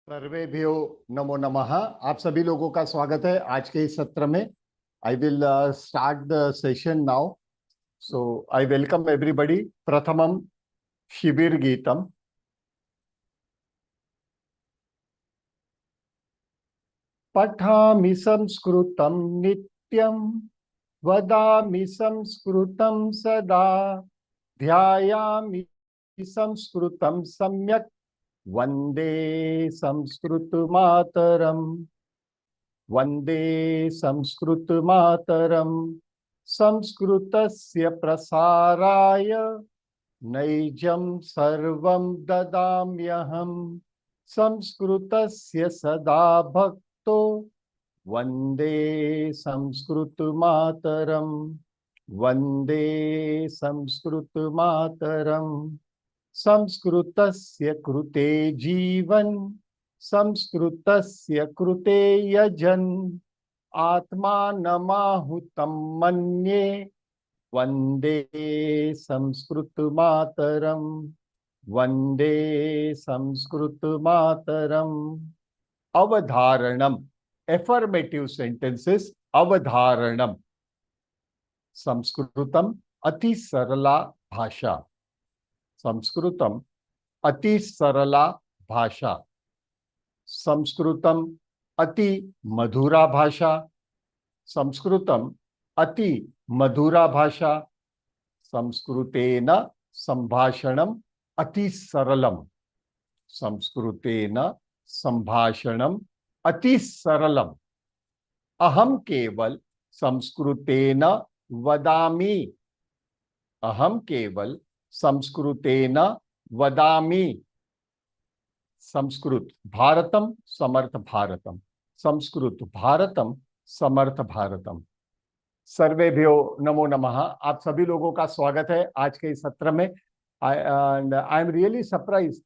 सर्वेभ्यो नमो नमः। आप सभी लोगों का स्वागत है आज के इस सत्र में। I will start the session now. So I welcome everybody. प्रथमम शिबिर गीतम। पठामि संस्कृतं नित्यं, वदामि संस्कृतं सदा, ध्यायामि संस्कृतं सम्यक्, वंदे संस्कृत मातरम। वंदे संस्कृत मातरम। संस्कृतस्य प्रसाराय नैजं सर्वं ददाम्यहम्। संस्कृतस्य सदा भक्तो, वंदे संस्कृत मातरम। वंदे संस्कृत मातरम। संस्कृतस्य कृते जीवन, संस्कृतस्य कृते यजन, आत्मानमाहुतं मन्ये, वंदे संस्कृत मातरम। वंदे संस्कृत मातरम। अवधारणम, एफर्मेटिव सेंटेंसेस। अवधारणम। संस्कृतम अति सरला भाषा। संस्कृतम अति सरला भाषा। संस्कृतम अति मधुरा भाषा। संस्कृतम अति मधुरा भाषा। संस्कृतेन संभाषणम अति सरलम। संस्कृतेन संभाषणम अति सरलम। अहम केवल संस्कृतेन वदामि। अहम केवल संस्कृतेन वदामि। संस्कृत भारतम समर्थ भारतम। संस्कृत भारतम समर्थ भारतम। सर्वेभ्यो नमो नमः। आप सभी लोगों का स्वागत है आज के इस सत्र में। I am really surprise,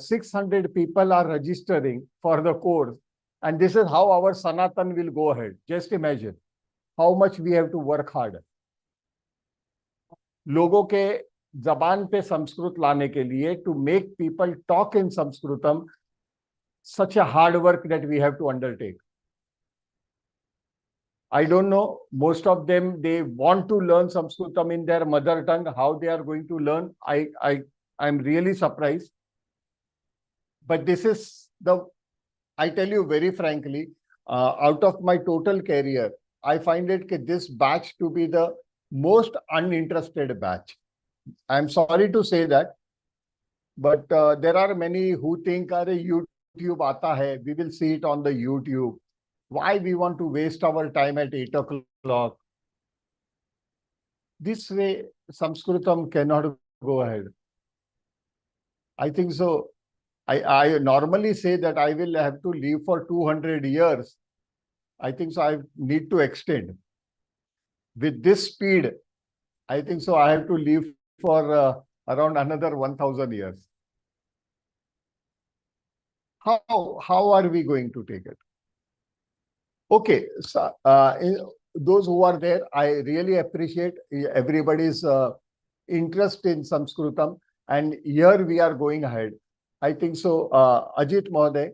600 people are registering for the course, and this is how our Sanatan will go ahead. Just imagine how much we have to work hard. लोगों के जबान पे संस्कृत लाने के लिए, to make people talk in Sanskritam, such a hard work that we have to undertake. I don't know, most of them, they want to learn Sanskritam in their mother tongue. How they are going to learn, I'm really surprised. But this is the, I tell you very frankly, out of my total career, I find it this batch to be the most uninterested batch. I'm sorry to say that, but there are many who think, "Arey, YouTube aata hai, we will see it on the YouTube. Why we want to waste our time at 8 o'clock?" This way, Sanskritam cannot go ahead. I think so. I normally say that I will have to live for 200 years. I think so. I need to extend. With this speed, I think so. I have to live for around another 1000 years. How are we going to take it? Okay, so those who are there, I really appreciate everybody's interest in Sanskritam, and here we are going ahead. I think so. Ajit Mohoday,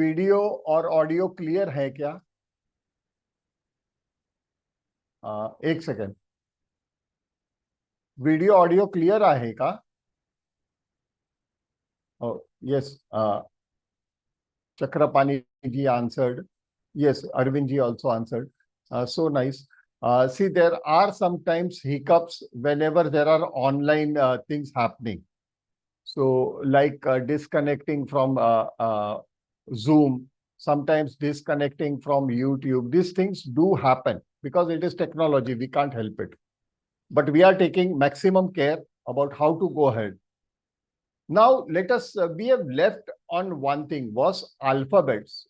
video और audio clear है क्या? एक second, video audio clear आहे का? Yes, Chakrapani ji answered. Yes, Arvind ji also answered. So nice. See, there are sometimes hiccups whenever there are online things happening. So like disconnecting from Zoom, sometimes disconnecting from YouTube. These things do happen because it is technology. We can't help it. But we are taking maximum care about how to go ahead. Now, let us, we have left on one thing, was alphabets.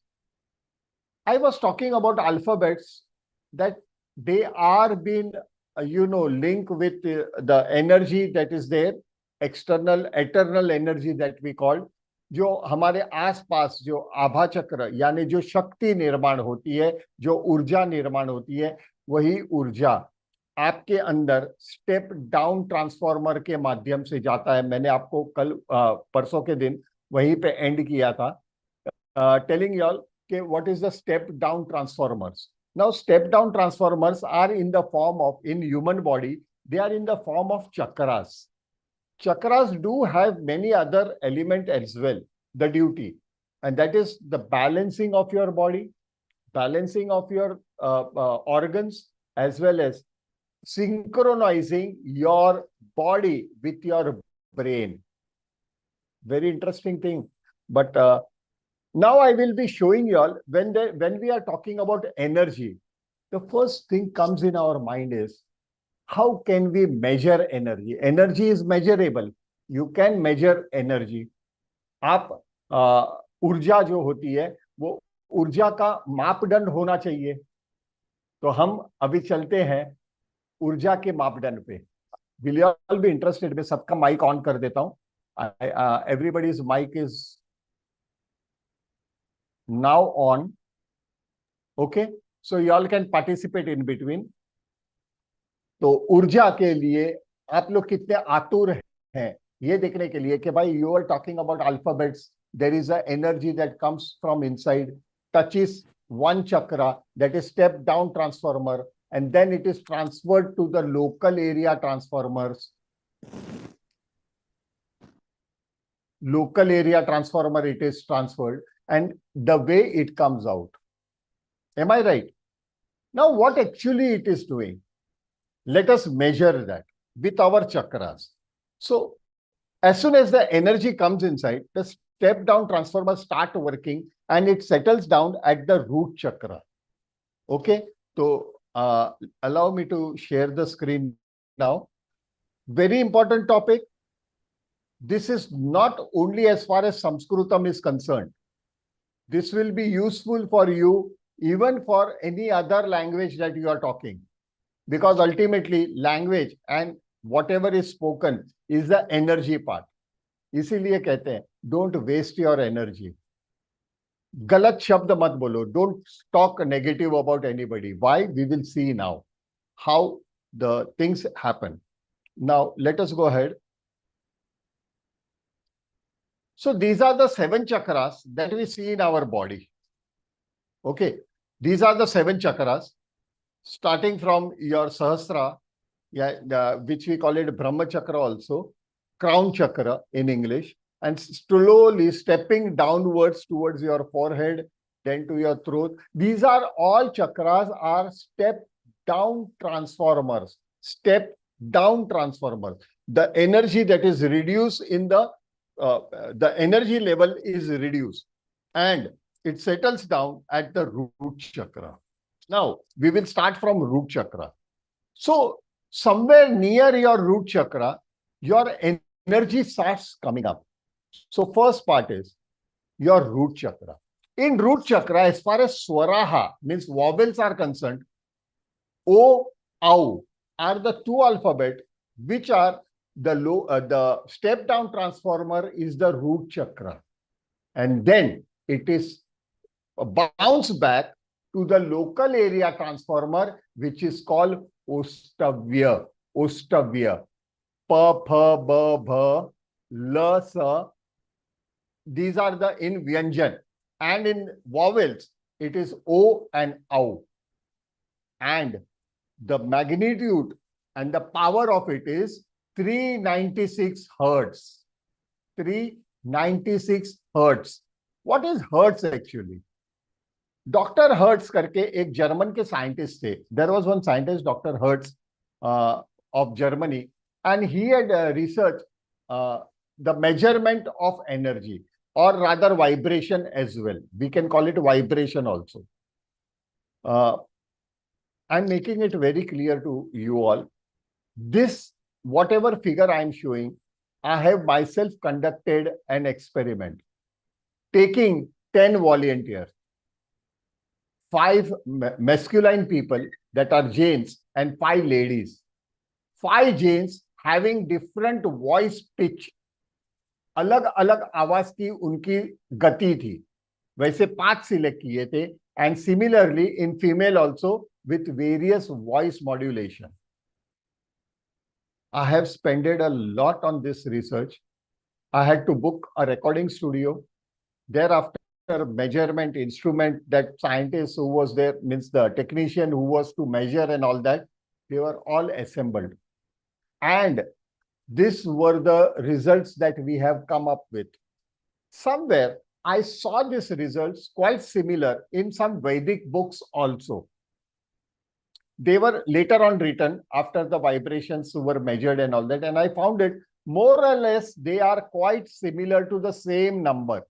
I was talking about alphabets, that they are being, linked with the energy that is there, external, eternal energy that we call, जो हमारे आसपास जो आभा चक्र यानी जो शक्ति निर्माण होती है, जो ऊर्जा निर्माण होती है, वही ऊर्जा आपके अंदर स्टेप डाउन ट्रांसफॉर्मर के माध्यम से जाता है. मैंने आपको कल परसों के दिन वहीं पे एंड किया था. telling y'all, okay, what is the step down transformers. Now, step down transformers are in the form of, in human body, they are in the form of chakras. Chakras do have many other elements as well, the duty, and that is the balancing of your body, balancing of your organs, as well as synchronizing your body with your brain. Very interesting thing. But now I will be showing you all, when we are talking about energy, the first thing comes in our mind is, how can we measure energy? Energy is measurable. You can measure energy. आप ऊर्जा जो होती है वो ऊर्जा का मापदंड होना चाहिए. तो हम अभी चलते हैं ऊर्जा के मापदंड पे. Will you all be interested? मैं सबका माइक ऑन कर देता हूं. Everybody's mic is now on. Okay, so you all can participate in between. तो ऊर्जा के लिए आप लोग कितने आतुर हैं ये देखने के लिए कि भाई, you are talking about alphabets. There is a energy that comes from inside, touches one chakra, that is step down transformer, and then it is transferred to the local area transformers. Local area transformer, it is transferred, and the way it comes out. Am I right? Now, what actually it is doing? Let us measure that with our chakras. So, as soon as the energy comes inside, the step down transformers start working and it settles down at the root chakra. Okay, so allow me to share the screen now. Very important topic. This is not only as far as Sanskrutam is concerned. This will be useful for you even for any other language that you are talking. Because ultimately language and whatever is spoken is the energy part. इसीलिए कहते हैं, don't waste your energy. गलत शब्द मत बोलो. Don't talk negative about anybody. Why? We will see now how the things happen. Now, let us go ahead. So these are the 7 chakras that we see in our body. Okay, these are the 7 chakras, starting from your Sahasra, which we call it Brahma Chakra also, crown chakra in English, and slowly stepping downwards towards your forehead, then to your throat. These are all chakras are step down transformers. Step down transformers. The energy that is reduced in the energy level is reduced and it settles down at the root chakra. Now, we will start from root chakra. So, somewhere near your root chakra, your energy starts coming up. So, first part is your root chakra. In root chakra, as far as swaraha, means vowels are concerned, O, Au are the 2 alphabet which are the step down transformer is the root chakra. And then it is bounce back to the local area transformer, which is called Ostavya. Ostavya. Pa, pha, ba, bha, la, sa. These are the in Vyanjan. And in vowels, it is O and Au. And the magnitude and the power of it is 396 hertz. 396 hertz. What is hertz actually? Dr. Hertz करके एक German के scientist थे. There was one scientist, Dr. Hertz of Germany, and he had researched the measurement of energy, or rather vibration as well. We can call it vibration also. I'm making it very clear to you all. This, whatever figure I'm showing, I have myself conducted an experiment, taking 10 volunteers. 5 masculine people that are Jains and 5 ladies. 5 Jains having different voice pitch. अलग अलग आवाज की उनकी गति थी. वैसे 5 select किए थे, and similarly in female also with various voice modulation. I have spent a lot on this research. I had to book a recording studio. Thereafter, measurement instrument, that scientist who was there, means the technician who was to measure and all that, they were all assembled. And these were the results that we have come up with. Somewhere I saw these results quite similar in some Vedic books also. They were later on written after the vibrations were measured and all that. And I found it more or less, they are quite similar to the same number.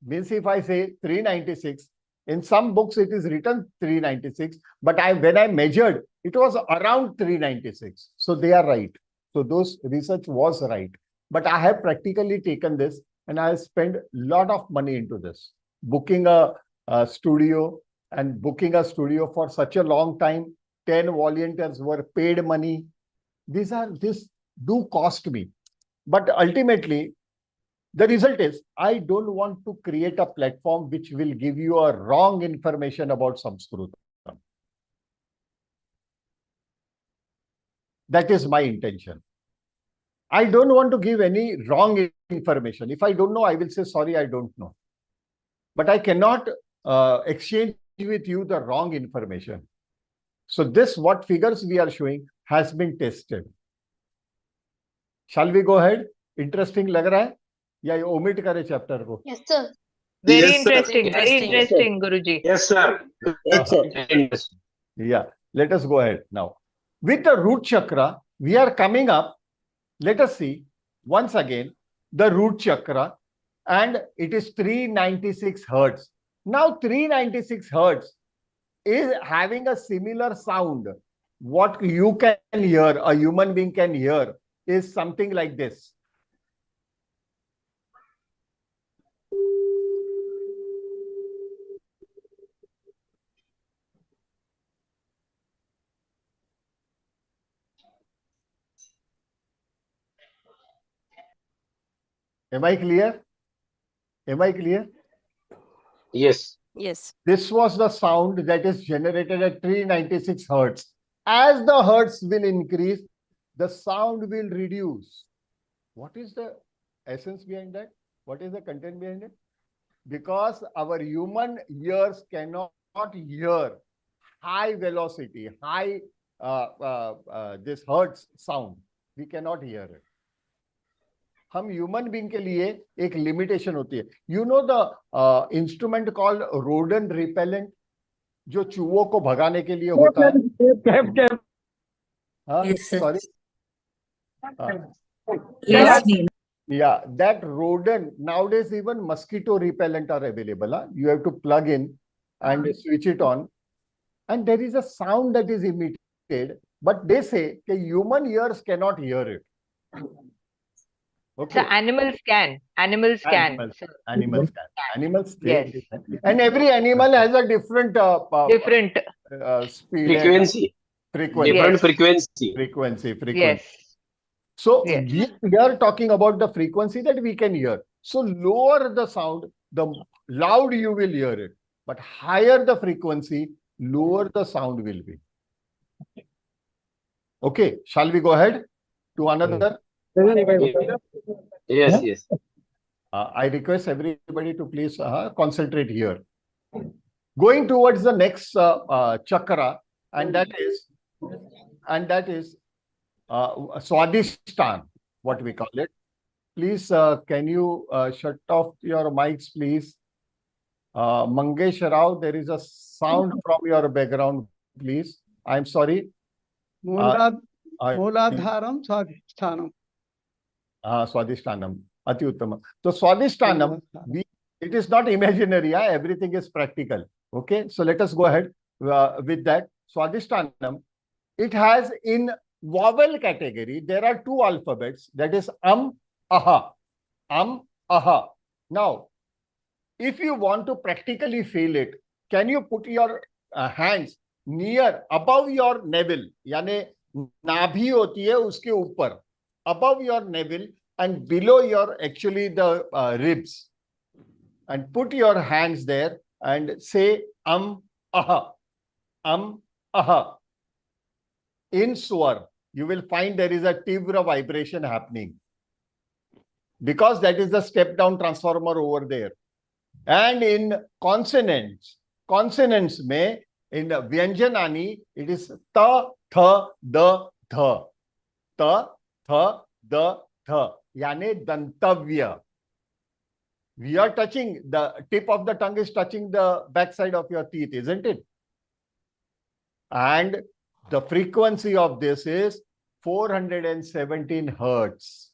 Means if I say 396, in some books it is written 396, but when I measured, it was around 396. So they are right. So those research was right. But I have practically taken this and I have spent a lot of money into this. Booking a studio and booking a studio for such a long time, 10 volunteers were paid money. This do cost me. But ultimately, the result is, I don't want to create a platform which will give you a wrong information about Sanskrutam. That is my intention. I don't want to give any wrong information. If I don't know, I will say, sorry, I don't know. But I cannot exchange with you the wrong information. So this, what figures we are showing, has been tested. Shall we go ahead? Interesting lag raha hai? या ये omit करे chapter को? Yes, sir. Very interesting, Guruji. Yes, sir. Yes, sir. Yeah, let us go ahead now. With the root chakra, we are coming up. Let us see once again the root chakra, and it is 396 hertz. Now 396 hertz is having a similar sound. What you can hear, a human being can hear, is something like this. Am I clear? Am I clear? Yes. Yes. This was the sound that is generated at 396 hertz. As the hertz will increase, the sound will reduce. What is the essence behind that? What is the content behind it? Because our human ears cannot hear high velocity, high this hertz sound. We cannot hear it. हम human being के लिए एक limitation होती है. You know the instrument called rodent repellent, जो चूहों को भगाने के लिए होता है. Sorry. Yeah, that rodent, nowadays even mosquito repellent are available. You have to plug in and switch it on, and there is a sound that is emitted, but they say that human ears cannot hear it. Okay. So animals can. Animals can. Yes. And every animal has a different speed. Frequency. Different frequency. Yes. So we are talking about the frequency that we can hear. So lower the sound, the loud you will hear it. But higher the frequency, lower the sound will be. Okay, shall we go ahead to another? Yes. I request everybody to please concentrate here. Going towards the next chakra, and that is Swadhisthana, what we call it. Please, can you shut off your mics, please? Mangesh Rao, there is a sound from your background, please. I'm sorry. Mooladharam Swadhisthana. Swadhisthana. Ati Uttama. So Swadhisthana, it is not imaginary. Everything is practical. Okay. So let us go ahead with that. Swadhisthana, it has in vowel category, there are two alphabets. That is aha. Aha. Now, if you want to practically feel it, can you put your hands near, above your navel? यानी नाभि होती है उसके ऊपर, above your navel and below your actually the ribs, and put your hands there and say aha. Aha. In swar, you will find there is a tivra vibration happening. because that is the step down transformer over there. And in consonants में in Vyanjanani, it is ta, tha, da, dha. Ta, tha, da, dha. Yani dantavya. We are touching, the tip of the tongue is touching the backside of your teeth, isn't it? And the frequency of this is 417 hertz.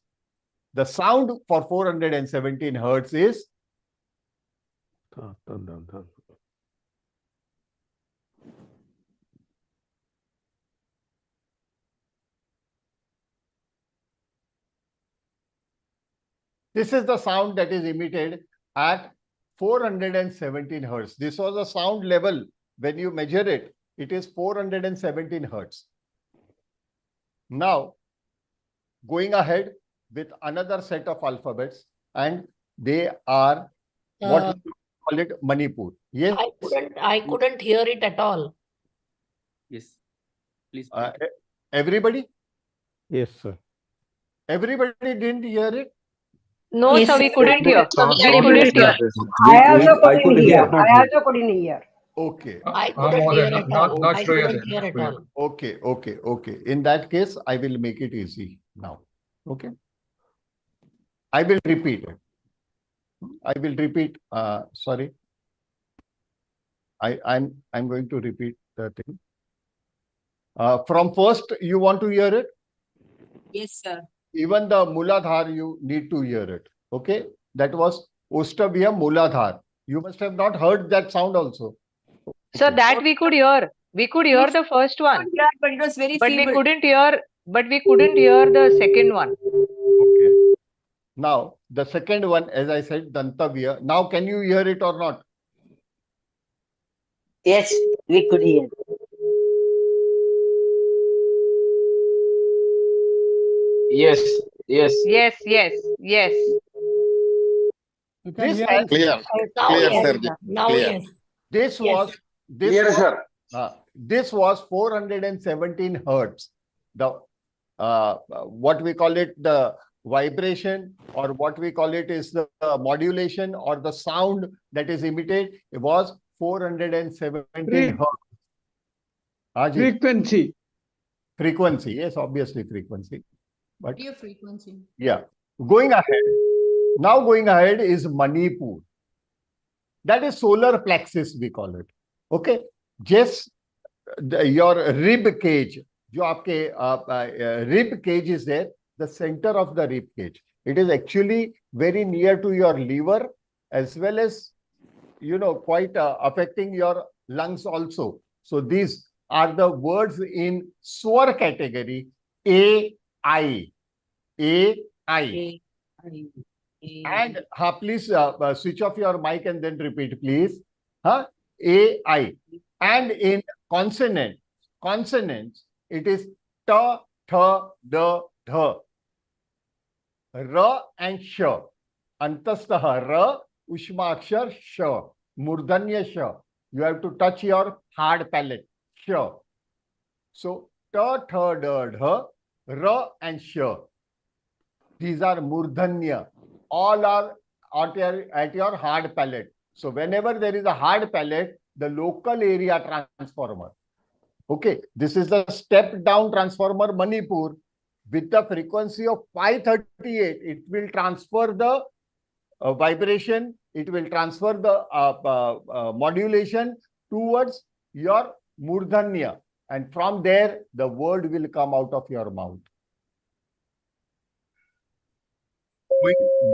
The sound for 417 hertz is this is the sound that is emitted at 417 hertz. This was a sound level. When you measure it, it is 417 hertz. Now, going ahead with another set of alphabets, and they are what we call it Manipur. Yes. I couldn't hear it at all. Yes. Please. Everybody? Yes, sir. Everybody didn't hear it? No, Yes, sir, we sir. couldn't hear. We couldn't hear. I also couldn't hear. I also couldn't hear. Okay. I couldn't hear at all. Not I sure. couldn't hear at all. Okay. In that case, I will make it easy now. Okay. I will repeat it. Sorry. I'm going to repeat the thing. From first, you want to hear it? Yes, sir. Even the Muladhar, you need to hear it. Okay. That was Ostabhya Muladhar. You must have not heard that sound also. Sir, Okay. that we could hear. We could hear the first one, Yeah, but it was very but we feeble. couldn't hear. But we couldn't hear the second one. Okay. Now, the second one, as I said, Dantavya. Now, can you hear it or not? Yes, we could hear. Yes. Yes. This has, Now Clear, yes. sir. Now Clear. yes. this Yes. was this Clear, was, sir. this was 417 hertz. The what we call it, the vibration, or what we call it is the modulation or the sound that is emitted. It was 417 hertz. Frequency. Frequency, yes, obviously frequency. But Radio frequency. yeah, going ahead. Now going ahead is Manipur. That is solar plexus, we call it. Okay, just your rib cage. जो आपके rib cage is there, the center of the rib cage. It is actually very near to your liver, as well as, quite affecting your lungs also. So these are the words in swar category. A-I. A-I. And please switch off your mic and then repeat, please. A-I. And in consonants, it is ta, tha, da, dha. Ra and sha. Antastaha ra, ushmakshar sha. Murdanya sha. You have to touch your hard palate. Sha. So ta, tha, da, dha, ra and sha. These are murdanya. All are at your hard palate. So whenever there is a hard palate, the local area transformer. Okay, this is the step down transformer Manipur with the frequency of 538. It will transfer the vibration. It will transfer the modulation towards your murdanya. And from there, the word will come out of your mouth.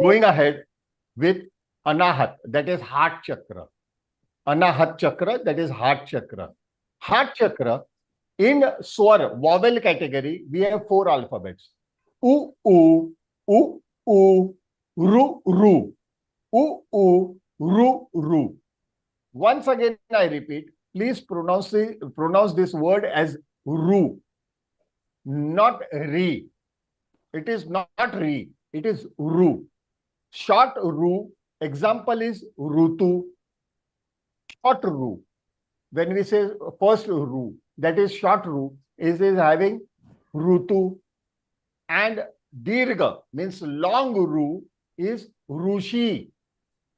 Going ahead with Anahat, that is heart chakra. Anahat chakra, that is heart chakra. Heart chakra, in swar, vowel category, we have 4 alphabets. U, U, U, U, Ru, Ru. U, U, Ru, Ru. Once again, I repeat, please pronounce this word as Ru, not Re. It is not Re. It is Ru. Short Ru, example is Rutu. Short Ru. When we say first Ru, that is short Ru, is having Rutu. And Dirga means long Ru, is Rushi.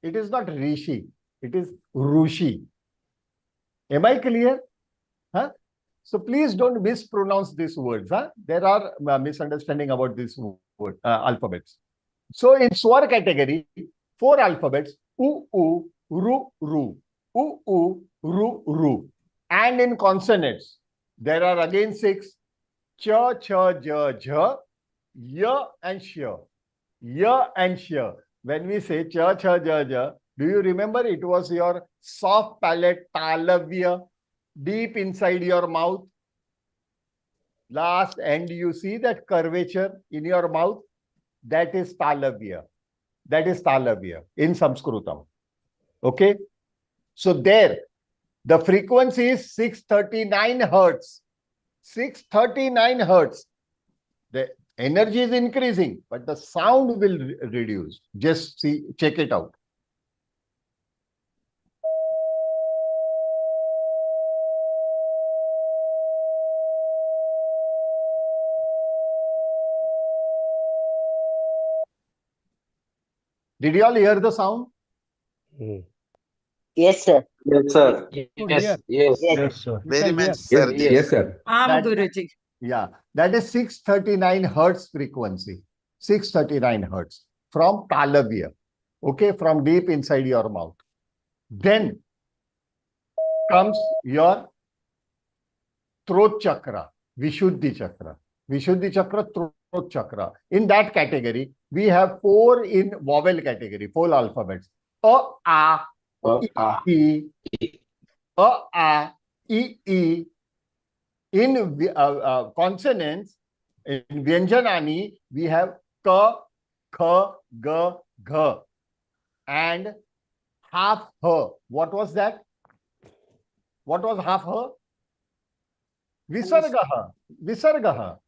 It is not Rishi. It is Rushi. Am I clear? Huh? So please don't mispronounce these words. Huh? There are misunderstanding about these word, alphabets. So in Swar category, 4 alphabets: U, U, Ru, Ru, U, U, Ru, Ru. And in consonants, there are again 6: Ch, Ch, J, J, Y and Sh. Y and Sh. When we say Ch, Ch, J, J, do you remember it was your soft palate talavya deep inside your mouth? Last end, you see that curvature in your mouth? That is talavya. That is talavya in Sanskrutam. Okay? So there, the frequency is 639 hertz. 639 hertz. The energy is increasing, but the sound will reduce. Just see, check it out. Did you all hear the sound? Yes, sir. Yes, sir. Yes. Yes. Yes. Yes, sir. Very can hear. much, sir. Yes. Yes, sir. That- Guruji. Yeah, that is 639 hertz frequency. 639 hertz from talavya. Okay, from deep inside your mouth. Then comes your throat chakra, Vishuddhi chakra. Vishuddhi chakra, throat chakra. In that category, we have 4 in vowel category, 4 alphabets. A, A, I, A, A, I. In consonants, in Vyanjanani, we have Ka, Kha, Ga, Gha. And half H. What was that? What was half H? Visargaha. Visargaha.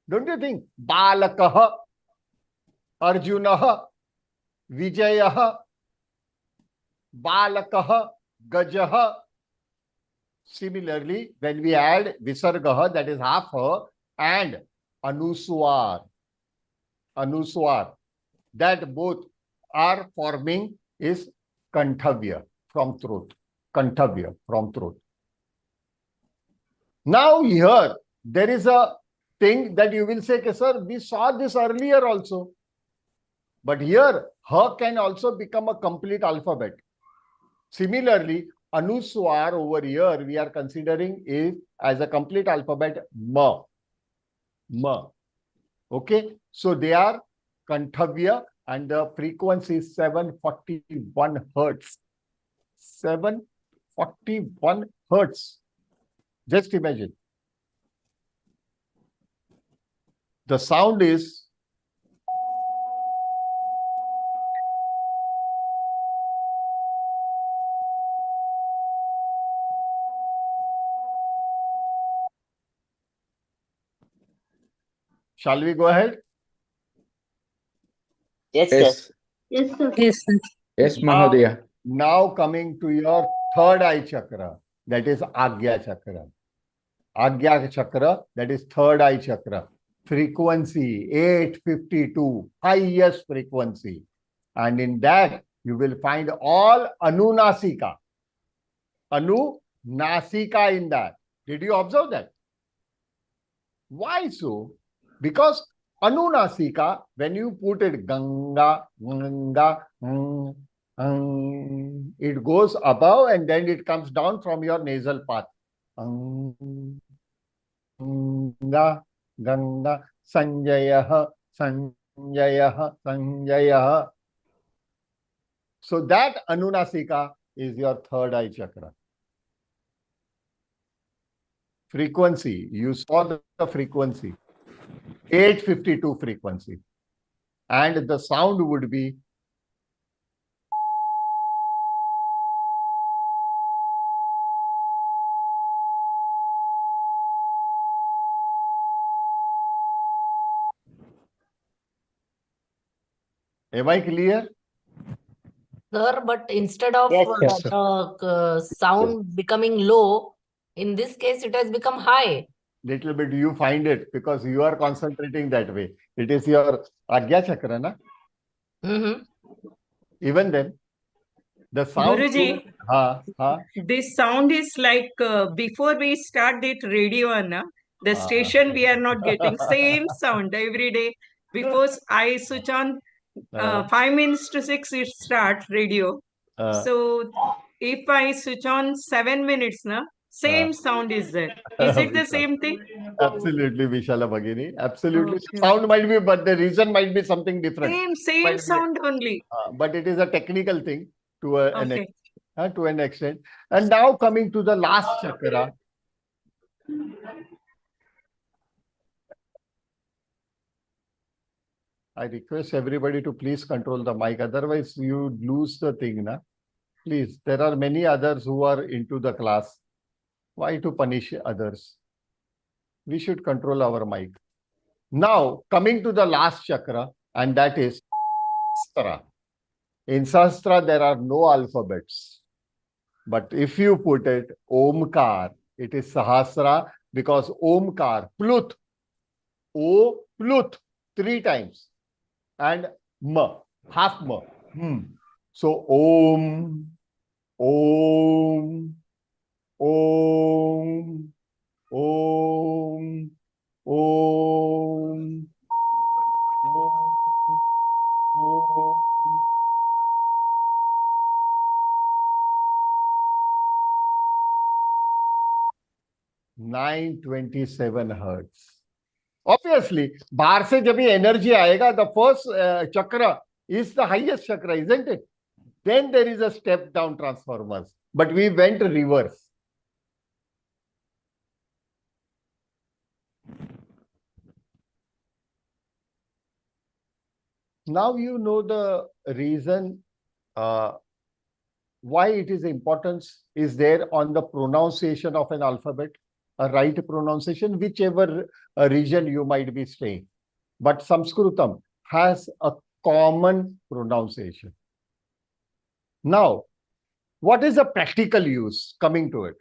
Don't you think? Balakaha, Arjunaha, Vijayaha, Balakaha, Gajaha. Similarly, when we add Visargaha, that is half H, and Anuswar, that both are forming is Kanthavya from throat. Kanthavya from throat. Now here, there is a thing that you will say, okay, sir, we saw this earlier also. But here, H can also become a complete alphabet. Similarly, Anuswar over here, we are considering is as a complete alphabet Ma. Ma. Okay, so they are Kanthavya and the frequency is 741 hertz. 741 hertz. Just imagine. The sound is Shall we go ahead? Yes, sir. Yes. Yes, sir. Yes, sir. Yes, Mahodaya. Now coming to your third eye chakra, that is Agya chakra. Agya chakra, that is third eye chakra. Frequency 852, highest frequency. And in that, you will find all Anunasika. Anunasika in that. Did you observe that? Why so? Because Anunasika, when you put it Ganga, Ganga, it goes above and then it comes down from your nasal path. Ganga, Ganga, Sanjayaha, Sanjayaha, Sanjayaha. So that Anunasika is your third eye chakra. Frequency, you saw the frequency, 852 frequency. And the sound would be Am I clear? Sir, but instead of Yes, yes, sir. the sound becoming low, in this case it has become high. Little bit you find it because you are concentrating that way. It is your Agya chakra, na? Mm-hmm. Even then, the sound. Guruji, Ha. this sound is like before we start that radio, na, the Ah. station we are not getting same sound every day. Because I switch on 5 minutes to 6, it start radio. So if I switch on 7 minutes, na, same sound is there. Is it the same thing? Absolutely, Vishala Bhagini. Absolutely. Okay. Sound might be, but the reason might be something different. Same Might be- sound only. But it is a technical thing to Okay. an extent. And now coming to the last chakra. I request everybody to please control the mic. Otherwise, you lose the thing. Na? Please, there are many others who are into the class. Why to punish others? We should control our mic. Now, coming to the last chakra, and that is Sahasrara. In Sahasrara, there are no alphabets. But if you put it Omkar, it is Sahasrara because Omkar, Plut, O, Plut, 3 times. And Ma, half Ma. So Om, Om, Om, Om, Om, Om. 927 hertz. Obviously, बाहर से जब ये energy आएगा, the first chakra is the highest chakra, isn't it? Then there is a step down transformers. But we went reverse. Now you know the reason why it is importance is there on the pronunciation of an alphabet, a right pronunciation, whichever region you might be staying. But Sanskritam has a common pronunciation. Now, what is the practical use coming to it?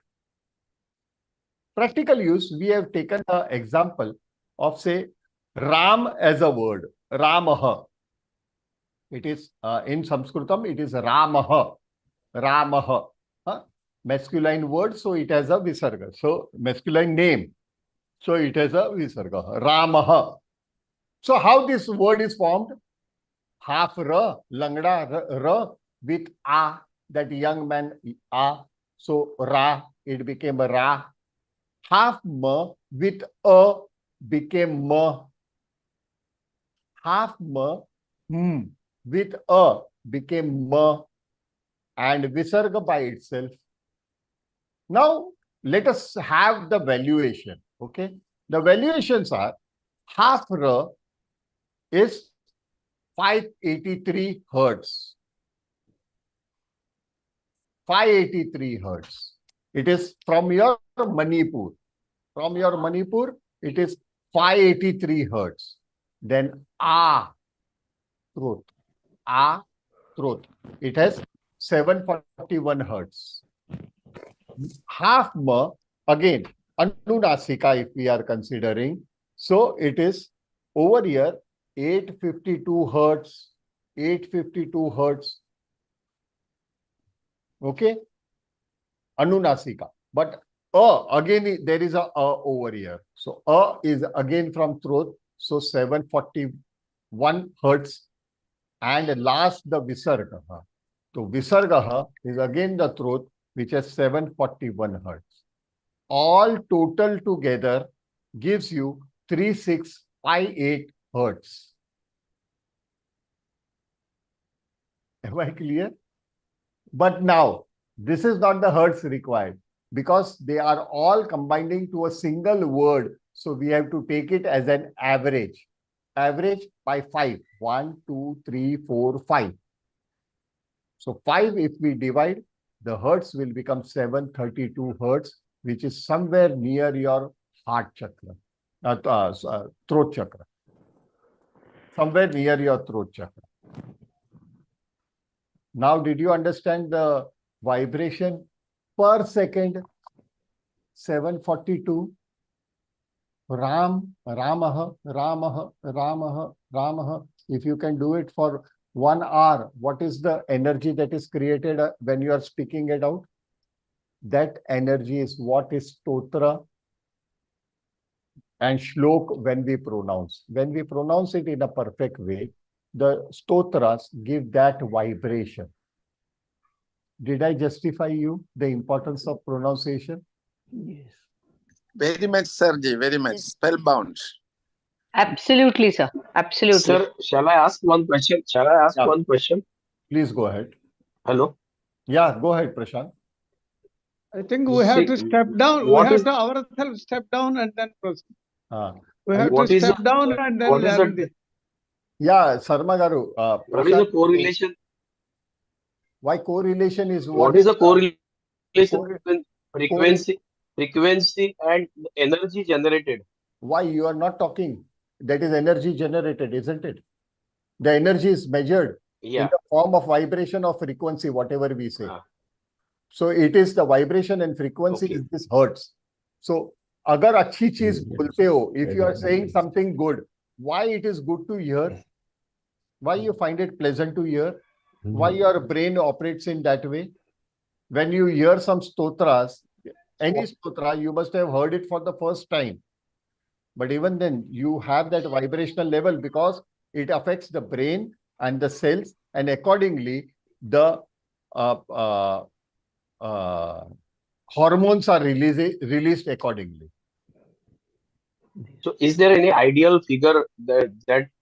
Practical use, we have taken an example of, say, Ram as a word, Ramaha. It is, in Sanskritam, it is Ramaha, Ramaha. Masculine word, so it has a visarga. So, masculine name, so it has a visarga, Ramaha. So, how this word is formed? Half Ra, Langda Ra with A, that young man A. So, Ra, it became a Ra. Half Ma with A became Ma. Half Ma with A became Ma. And Visarga by itself. Now, let us have the valuation. Okay. The valuations are half Ra is 583 hertz. 583 hertz. It is from your Manipur. From your Manipur, it is 583 hertz. Then throat. Throat. It has 741 hertz. Half Ma, again, Anunasika, if we are considering. So it is over here 852 hertz. 852 hertz. Okay. Anunasika. But again, there is a over here. So is again from throat. So 741 hertz. And last, the Visarga. So Visarga is again the throat, which has 741 hertz. All total together gives you 3658 hertz. Am I clear? But now, this is not the hertz required because they are all combining to a single word. So we have to take it as an average. Average by 5. 1, 2, 3, 4, 5. So 5, if we divide, the hertz will become 732 hertz, which is somewhere near your heart chakra, throat chakra. Somewhere near your throat chakra. Now, did you understand the vibration per second? 742. Ram, Ramaha, Ramaha, Ramaha, Ramaha. If you can do it for 1 hour, what is the energy that is created when you are speaking it out? That energy is what is stotra and shlok when we pronounce. When we pronounce it in a perfect way, the stotras give that vibration. Did I justify you the importance of pronunciation? Yes. Very much, Sirji, very much. Yes. Spellbound. Absolutely, sir. Absolutely. Sir, shall I ask one question? Shall I ask Yeah. one question? Please go ahead. Hello? Yeah, go ahead, Prashant. I think we have to step down. We What have is to ourselves step down and then proceed. We Uh, have to what is step the down and then what is learn the this. yeah, Sarma Garu. what is the Prashant, correlation? why correlation is What is the correlation Corre- between frequency and the energy generated? why you are not talking? That is energy generated, isn't it? The energy is measured in Yeah. the form of vibration or frequency, whatever we say. Ah. So it is the vibration and frequency Okay. is this hertz. So agar achhi cheez bolte ho, if you are saying something good, why it is good to hear? Why you find it pleasant to hear? Why your brain operates in that way? When you hear some stotras, any stotra, you must have heard it for the first time. But even then, you have that vibrational level because it affects the brain and the cells, and accordingly, the hormones are released accordingly. So is there any ideal figure that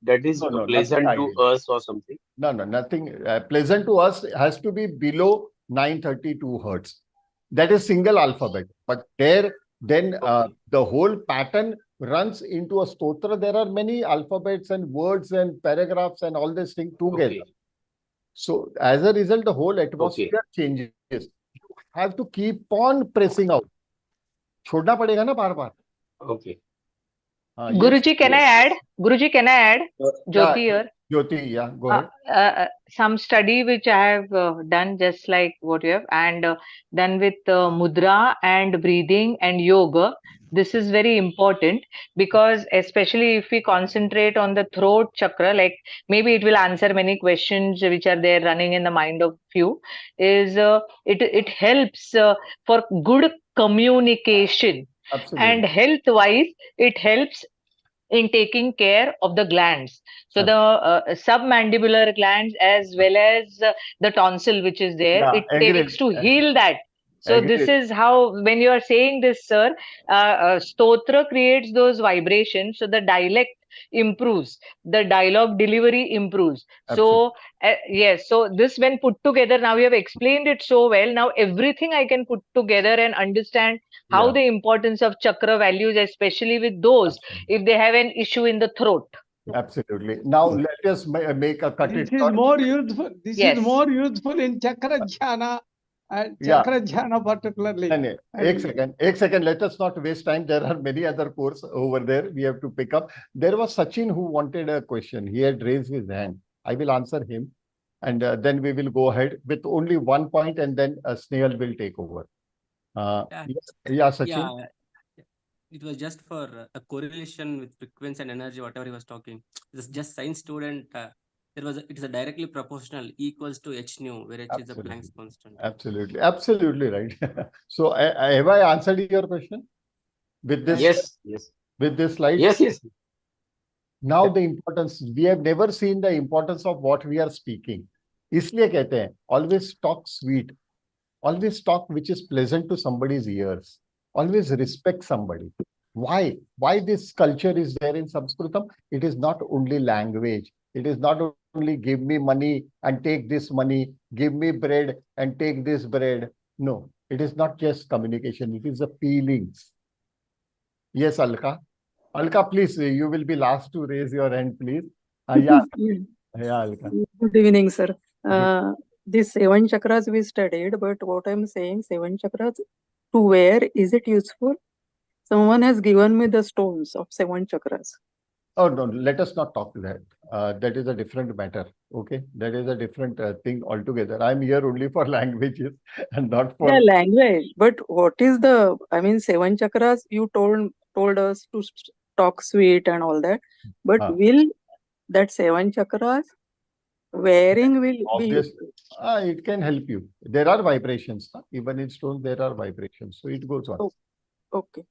is No, pleasant nothing to ideal. us or something? No, nothing pleasant to us has to be below 932 hertz. That is single alphabet. But then the whole pattern runs into a stotra. There are many alphabets and words and paragraphs and all this thing together. Okay. So as a result, the whole atmosphere changes. You have to keep on pressing out. छोड़ना पड़ेगा ना बार बार. Okay. Guruji, can I add? Guruji, can I add? Jyoti here. Jyoti, yeah, go ahead. Some study which I have done, just like what you have, and done with mudra and breathing and yoga. This is very important because especially if we concentrate on the throat chakra, like maybe it will answer many questions which are there running in the mind of few, is it helps for good communication. Absolutely. And health wise, it helps in taking care of the glands. So the submandibular glands as well as the tonsil which is there, Yeah, it agreed. takes to heal that. So this Agreed. is how, when you are saying this, sir, stotra creates those vibrations, so the dialect improves, the dialogue delivery improves. So yes, so this when put together, now you have explained it so well. Now everything I can put together and understand how Yeah. the importance of chakra values, especially with those if they have an issue in the throat. Absolutely. Now let us make a cut This it is short. more useful. This Yes. is more useful in chakra jhana and Yeah. chakra jhana particularly. No, Ek second. Let us not waste time. There are many other courses over there. We have to pick up. There was Sachin who wanted a question. He had raised his hand. I will answer him, and then we will go ahead with only one point, and then Snehal will take over. Yeah, Sachin. Yeah, it was just for a correlation with frequency and energy, whatever he was talking. This just science student. It is a directly proportional, E equals to h nu, where h is a Planck's constant. Absolutely right. So have I answered your question with this? Yes. With this slide? Yes. Now the importance, we have never seen the importance of what we are speaking. इसलिए कहते हैं, always talk sweet, always talk which is pleasant to somebody's ears, always respect somebody. Why? Why this culture is there in Sanskritam? It is not only language. It is not only give me money and take this money, give me bread and take this bread. No, it is not just communication. It is the feelings. Yes, Alka. Alka, please, you will be last to raise your hand, please. Yeah, Alka. Good evening, sir. These 7 chakras we studied, but what I'm saying, 7 chakras to where is it useful? Someone has given me the stones of 7 chakras. Oh, no, let us not talk to that. That is a different matter. Okay, that is a different thing altogether. I'm here only for languages and not for language. But what is the, 7 chakras you told us to talk sweet and all that. But will that 7 chakras Wearing will be Obviously, useful. it can help you. There are vibrations. Even in stones, there are vibrations. So it goes on. Oh, okay.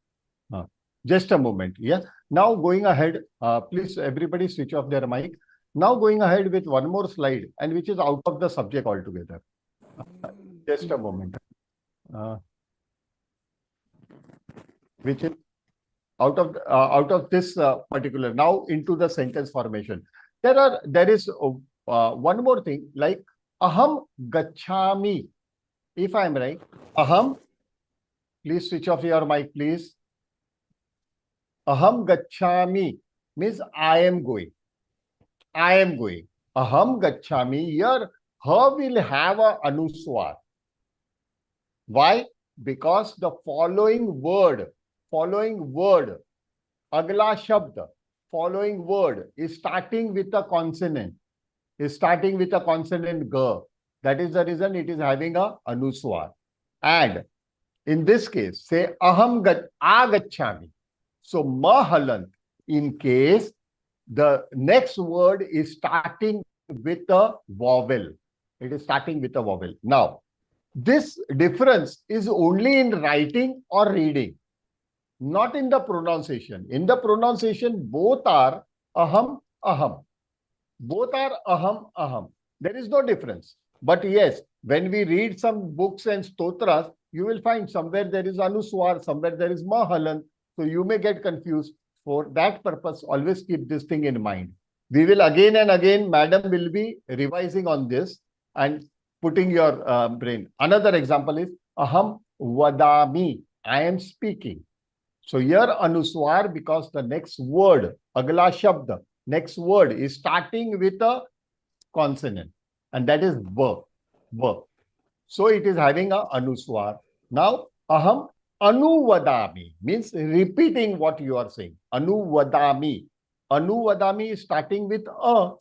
Just a moment. Yeah. Now going ahead, please everybody switch off their mic. Now going ahead with one more slide, and which is out of the subject altogether. Just a moment. Which is out of this particular, now into the sentence formation. There is one more thing, like aham gachami. If I am right, aham, please switch off your mic, please. Aham gachami means I am going. I am going. Aham gachami. Here, ha will have a anuswar. Why? Because the following word, agla shabd, following word is starting with a consonant. Is starting with a consonant g. That is the reason it is having a anuswar. And in this case, say aham agachami. So mahalant, in case the next word is starting with a vowel. It is starting with a vowel. Now, this difference is only in writing or reading, not in the pronunciation. In the pronunciation, both are aham, aham. Both are aham, aham. There is no difference. But yes, when we read some books and stotras, you will find somewhere there is anuswar, somewhere there is mahalan. So you may get confused. For that purpose, always keep this thing in mind. We will again and again, madam will be revising on this and putting your brain. Another example is aham vadami. I am speaking. So here anuswar, because the next word, agla shabd, next word is starting with a consonant, and that is v. So it is having a anuswar. Now aham anuvadami means repeating what you are saying. Anuvadami. Anuvadami is starting with a,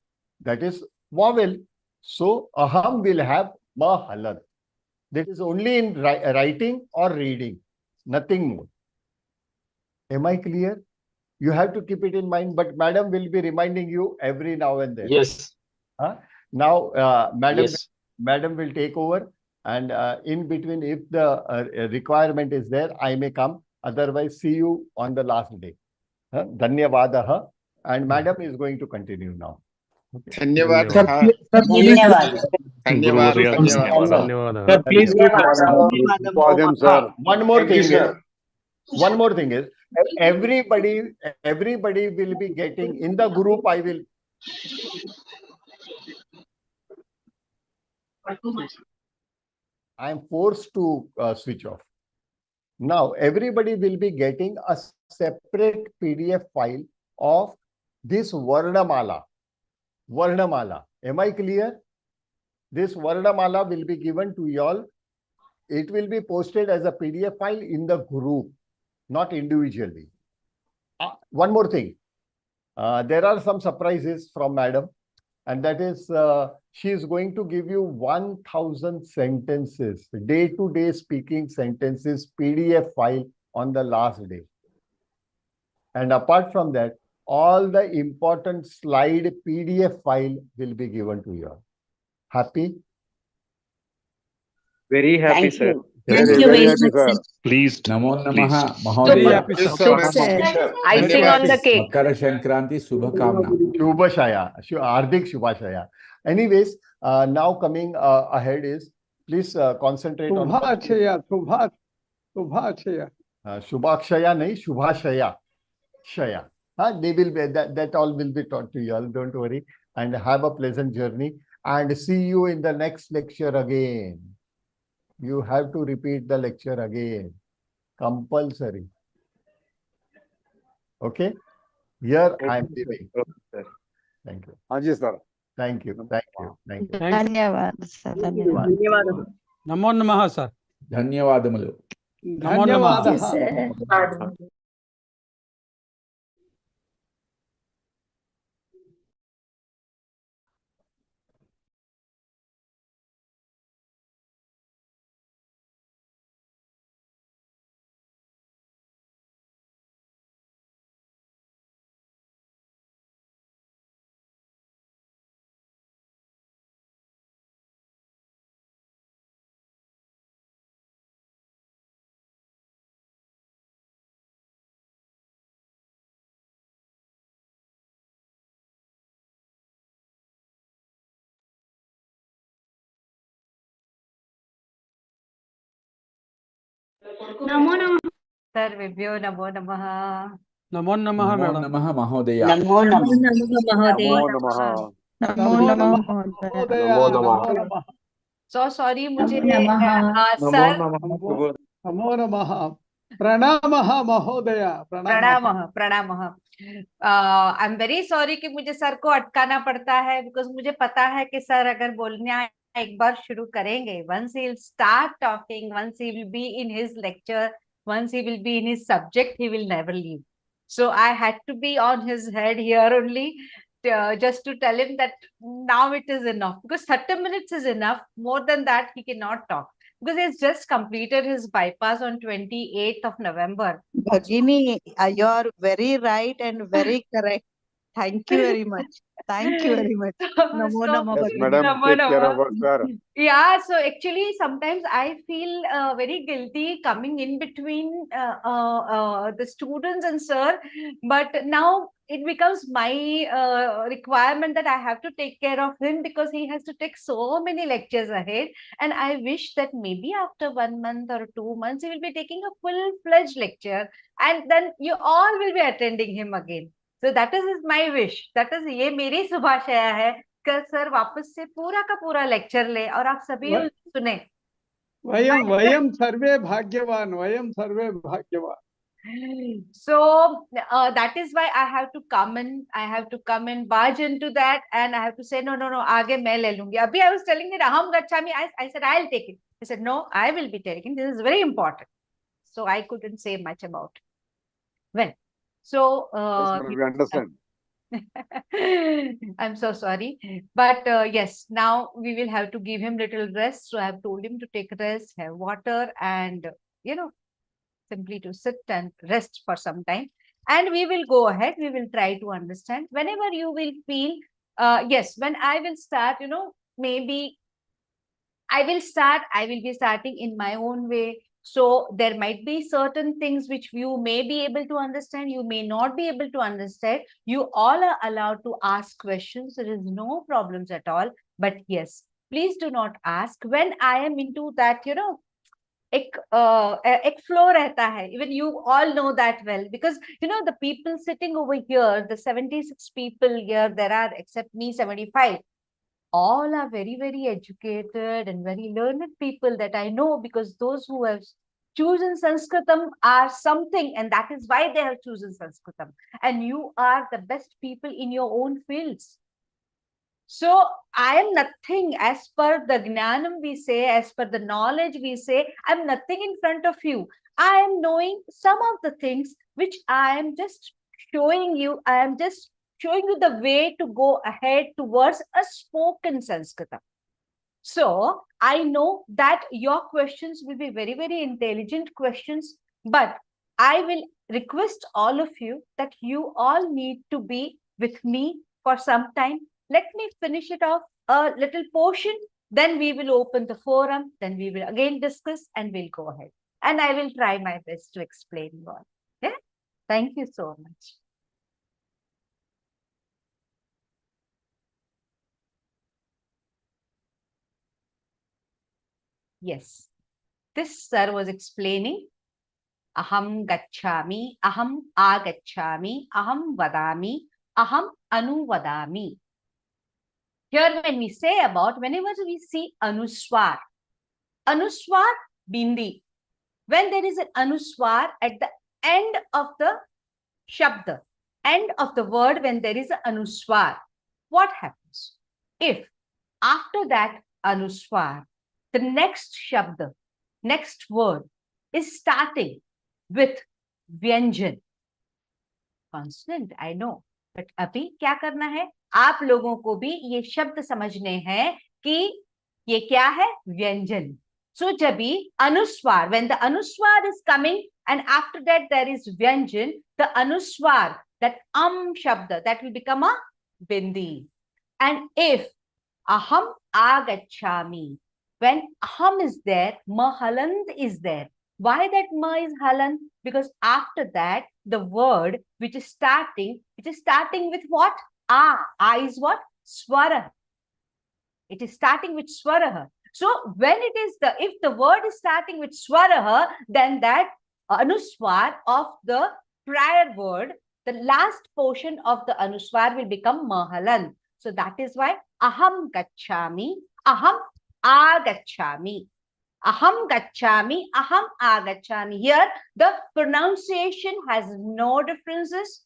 that is vowel. So aham will have mahalat. That is only in writing or reading, nothing more. Am I clear? You have to keep it in mind, but madam will be reminding you every now and then. Yes. Now, Yes. madam will take over, and in between, if the requirement is there, I may come. Otherwise, see you on the last day. Dhanyavadaha. And madam is going to continue now. Okay. धन्यवाद Sir, धन्यवाद. धन्यवाद धन्यवाद Sir, please do धन्यवाद. sir. One more thing is, everybody will be getting in the group. I am forced to switch off. Now, everybody will be getting a separate PDF file of this Varnamala. Am I clear? This Varnamala will be given to you all. It will be posted as a PDF file in the group, not individually. One more thing. There are some surprises from madam, and that is she is going to give you 1000 sentences, day-to-day speaking sentences, PDF file on the last day. And apart from that, all the important slide PDF file will be given to you. Happy? Very happy, Thank sir. you. Thank you very much, sir. Pleased. Namo Pleased. Namaha Very Mahodaya. happy, sir. Super, Sir, Icing on the cake. Makara Shankranti Subhakamna. Shubhashaya. Hardik Shubhashaya. Anyways, now coming ahead is, please concentrate on Shubhachaya, Shubhachaya. Shubhakshaya, nahi, Shubhashaya. Shaya. They will be, that all will be taught to you all. Don't worry. And have a pleasant journey. And see you in the next lecture again. You have to repeat the lecture again. Compulsory. Okay? Here I am leaving. Thank you. Haji, sir. Thank you. Thank you. Thank you. ధన్యవాదాలు sir ధన్యవాదాలు ధన్యవాదాలు. Namo Namaha, sir. Dhanyavadamulu. Namo Namaha. Thank you, sir. Namo Namah. Sarvebhyo Namo Namaha. Namo Namah, Namo madam. Namah Mahodaya. Namo Namo Namah. Namah NaMo Mahodaya. नमः Namo Namo Namah Namah Mahodaya. Mahodaya. Namo Namo Namah. Namah. So sorry, मुझे Namo Namah. नमो sir नमः Namo Namo Namah. Pranamah Mahodaya. Pranamah. प्रणामः प्रणामः I am very sorry कि मुझे sir को अटकाना पड़ता है बिकॉज मुझे पता है कि सर अगर बोलने एक बार शुरू करेंगे once he will start talking, once he will be in his lecture, once he will be in his subject, he will never leave. So I had to be on his head here only just to tell him that now it is enough, because 30 minutes is enough. More than that he cannot talk, because he's just completed his bypass on 28th of November. Bhagini, you are very right and very correct. Thank you very much. Thank you very much. Namo So, Namo Yes, Bhagini. madam. Namo Take care Namo. of us, sir. Yeah, so actually sometimes I feel very guilty coming in between the students and sir, but now it becomes my requirement that I have to take care of him, because he has to take so many lectures ahead, and I wish that maybe after 1 month or 2 months he will be taking a full-fledged lecture, and then you all will be attending him again. So that is my wish. That is ये मेरी शुभाशया है कि sir वापस से पूरा का पूरा lecture ले और आप सभी Why- सुने. Vayam sarve bhagyavan. Vayam sarve bhagyavan. So that is why I have to come in. I have to come and barge into that, and I have to say no. आगे मैं ले लूंगी. अभी I was telling it aham gachami. I said I'll take it. He said no, I will be taking. This is very important. So I couldn't say much about it. Well, so Yes, madam, we understand. I'm so sorry, but yes, now we will have to give him little rest. So I have told him to take rest, have water, and simply to sit and rest for some time. And we will go ahead. We will try to understand. Whenever you will feel, yes, when I will start, maybe I will be starting in my own way. So there might be certain things which you may be able to understand, you may not be able to understand. You all are allowed to ask questions. There is no problems at all. But yes, please do not ask. When I am into that, एक flow रहता है. Even you all know that well, because the people sitting over here, the 76 people here, there are, except me, 75. All are very, very educated and very learned people that I know, because those who have chosen Sanskritam are something, and that is why they have chosen Sanskritam. And you are the best people in your own fields. So I am nothing as per the Jnanam we say, as per the knowledge we say, I'm nothing in front of you. I am knowing some of the things which I am just showing you. I am just showing you the way to go ahead towards a spoken Sanskritam. So I know that your questions will be very, very intelligent questions, but I will request all of you that you all need to be with me for some time. Let me finish it off a little portion, then we will open the forum, then we will again discuss and we'll go ahead. And I will try my best to explain more. Yeah? Thank you so much. Yes, this sir was explaining aham gacchami, aham agacchami, aham vadami, aham anuvadami. Here when we say about, whenever we see anuswar, bindi, when there is an anuswar at the end of the shabda, end of the word, when there is an anuswar, what happens? If after that anuswar, the next shabda, next word is starting with vyanjan, consonant, I know, but अभी क्या करना है? आप लोगों को भी ये शब्द समझने हैं कि ये क्या है? व्यंजन. So जब भी anuswar, when the anuswar is coming and after that there is vyanjan, the anuswar, that shabda, that will become a bindi. And if aham agachami, when aham is there, mahalant is there. Why that ma is halant? Because after that, the word which is starting with what? A is what? Swara. It is starting with swara. So when it is if the word is starting with swaraha, then that anuswar of the prior word, the last portion of the anuswar will become mahalan. So that is why aham gacchami, aham agacchami. Aham gacchami, aham agacchami. Here, the pronunciation has no differences.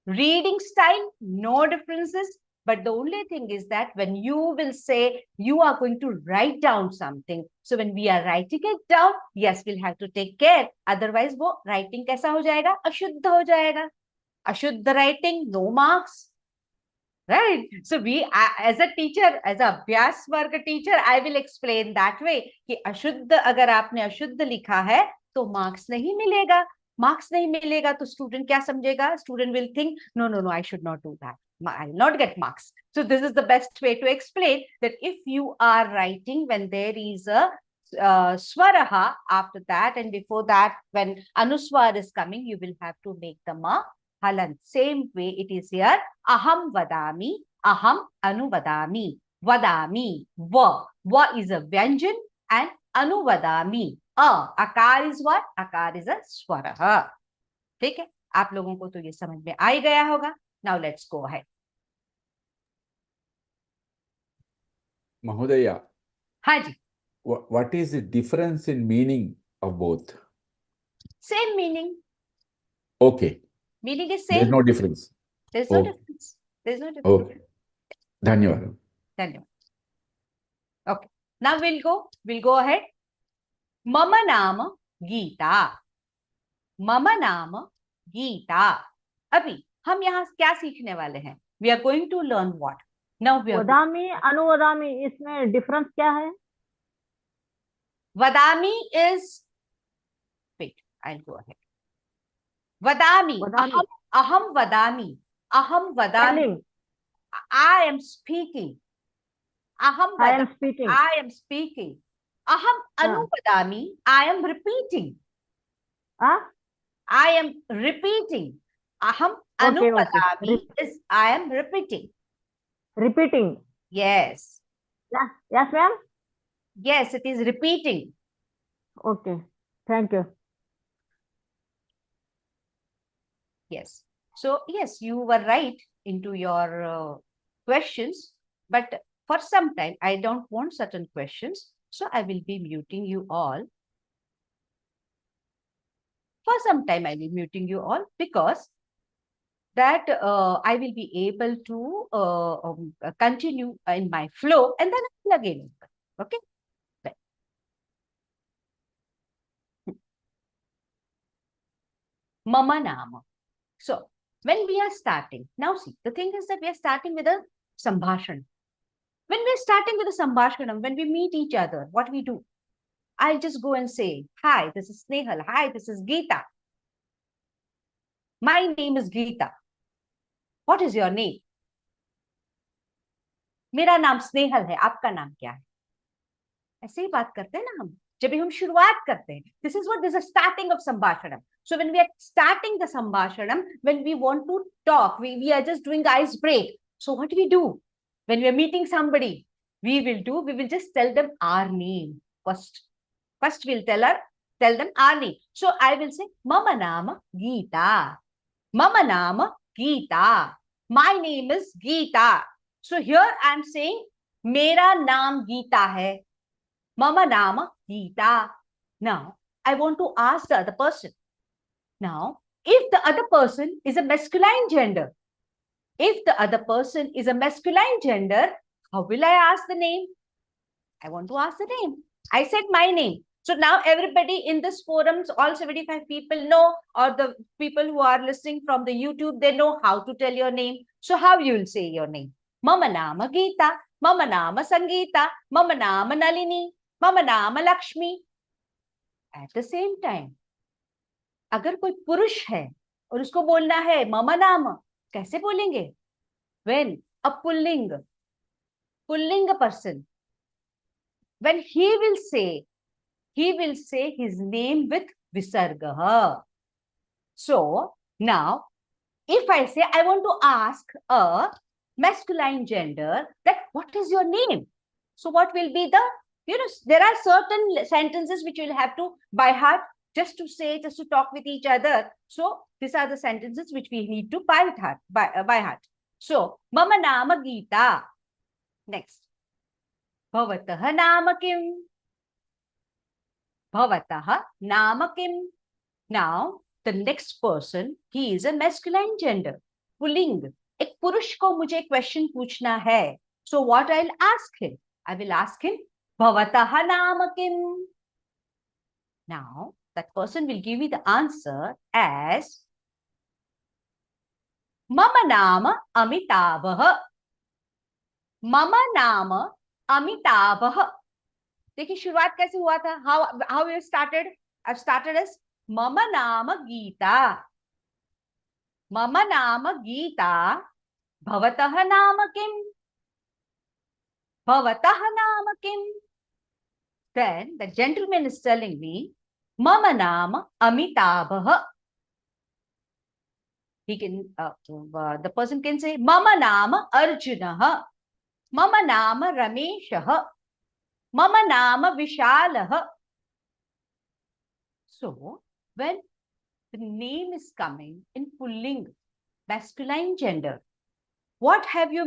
Reading style, no differences. But the only thing is that when you will say, you are going to write down something. So when we are writing it down, yes, we'll have to take care. Otherwise, wo writing kaisa ho jayega? Ashuddha ho jayega. Ashuddha writing, no marks. Right? So we, as a teacher, as a Abhyas Varga teacher, I will explain that way. कि अशुद्ध अगर आपने अशुद्ध लिखा है तो marks नहीं मिलेगा. Marks नहीं मिलेगा तो student क्या समझेगा? Student will think, no, I should not do that. I will not get marks. So this is the best way to explain that if you are writing when there is a swaraha after that, and before that when anuswar is coming, you will have to make the ma halan. Same way it is here. Aham vadami, aham anuvadami. Vadami, va. Va is a vyanjan and anuvadami. Akar is what? Akar is a swaraha. ठीक है, आप लोगों को तो ये समझ में आ ही गया होगा. Now let's go ahead. Mahodaya. हाँ जी. What is the difference in meaning of both? Same meaning. Okay. Meaning is same. There's no difference. There's no difference. There's no difference. Okay. Dhanyavad. Dhanyavad. Okay. Now we'll go ahead. Mama nama Geeta. Mama nama Geeta. अभी हम यहाँ क्या सीखने वाले हैं? We are going to learn what? Now we are. वदामी अनुवदामी, इसमें difference क्या है? Vadami is. Wait, I'll go ahead. Vadami. Aham vadami. Aham vadami. I am speaking. Aham vadami. I am speaking. I am speaking. Aham anuvadami. I am repeating. I am repeating. Aham anuvadami is I am repeating. Repeating. Yes. Yes, ma'am. Yes, it is repeating. Okay. Thank you. Yes. So, yes, you were right into your questions, but for some time, I don't want certain questions. So, I will be muting you all. For some time, I will be muting you all because that I will be able to continue in my flow and then I will again. Okay. Mama nama. So, when we are starting, now see, the thing is that we are starting with a sambhashan. When we are starting with a sambhashanam, when we meet each other, what we do? I'll just go and say, hi, this is Snehal. Hi, this is Geeta. My name is Geeta. What is your name? मेरा नाम स्नेहल है, आपका नाम क्या है? ऐसे ही बात करते हैं ना हम, जब भी हम शुरुआत करते हैं. This is what this is starting of sambhashanam. So when we are starting the sambhashanam, when we want to talk, we are just doing ice break. So what do we do? When we are meeting somebody, we will just tell them our name first. First we'll tell them our name. So I will say, Mama nama Geeta. Mama nama Geeta. My name is Geeta. So here I'm saying, Mera naam Geeta hai. Mama nama Geeta. Now, I want to ask the other person. Now, if the other person is a masculine gender, how will I ask the name? I want to ask the name. I said my name. So now everybody in this forums, all 75 people know, or the people who are listening from the YouTube, they know how to tell your name. So how you will say your name? Mama nama Geeta, Mama nama Sangeeta, Mama nama Nalini, Mama nama Lakshmi. At the same time, अगर कोई पुरुष है और उसको बोलना है mama नाम, कैसे बोलेंगे? When a pulling person, when he will say his name with visarga. So now, if I say I want to ask a masculine gender that what is your name? So what will be the, there are certain sentences which you'll have to by heart just to say, just to talk with each other. So these are the sentences which we need to by heart. So, Mama Nama Gita. Next. Bhavatah Nama Kim? Bhavatah Nama Kim? Now, the next person, he is a masculine gender. Pulling. एक पुरुष को मुझे question पूछना है. So what I'll ask him? I will ask him, Bhavatah Nama Kim? Now, that person will give me the answer as Mama Nama Amitabha. Mama Nama Amitabha. देखिए शुरुआत कैसे हुआ था? How we started? I've started as Mama Nama Gita. Mama Nama Gita. Bhavatah Nama Kim? Bhavatah Nama Kim? Then the gentleman is telling me, Mama Nama Amitabha. He can, the person can say, Mama Nama Arjunah. Mama Nama Rameshah. Mama Nama Vishalah. So, when the name is coming in pulling, masculine gender, what have you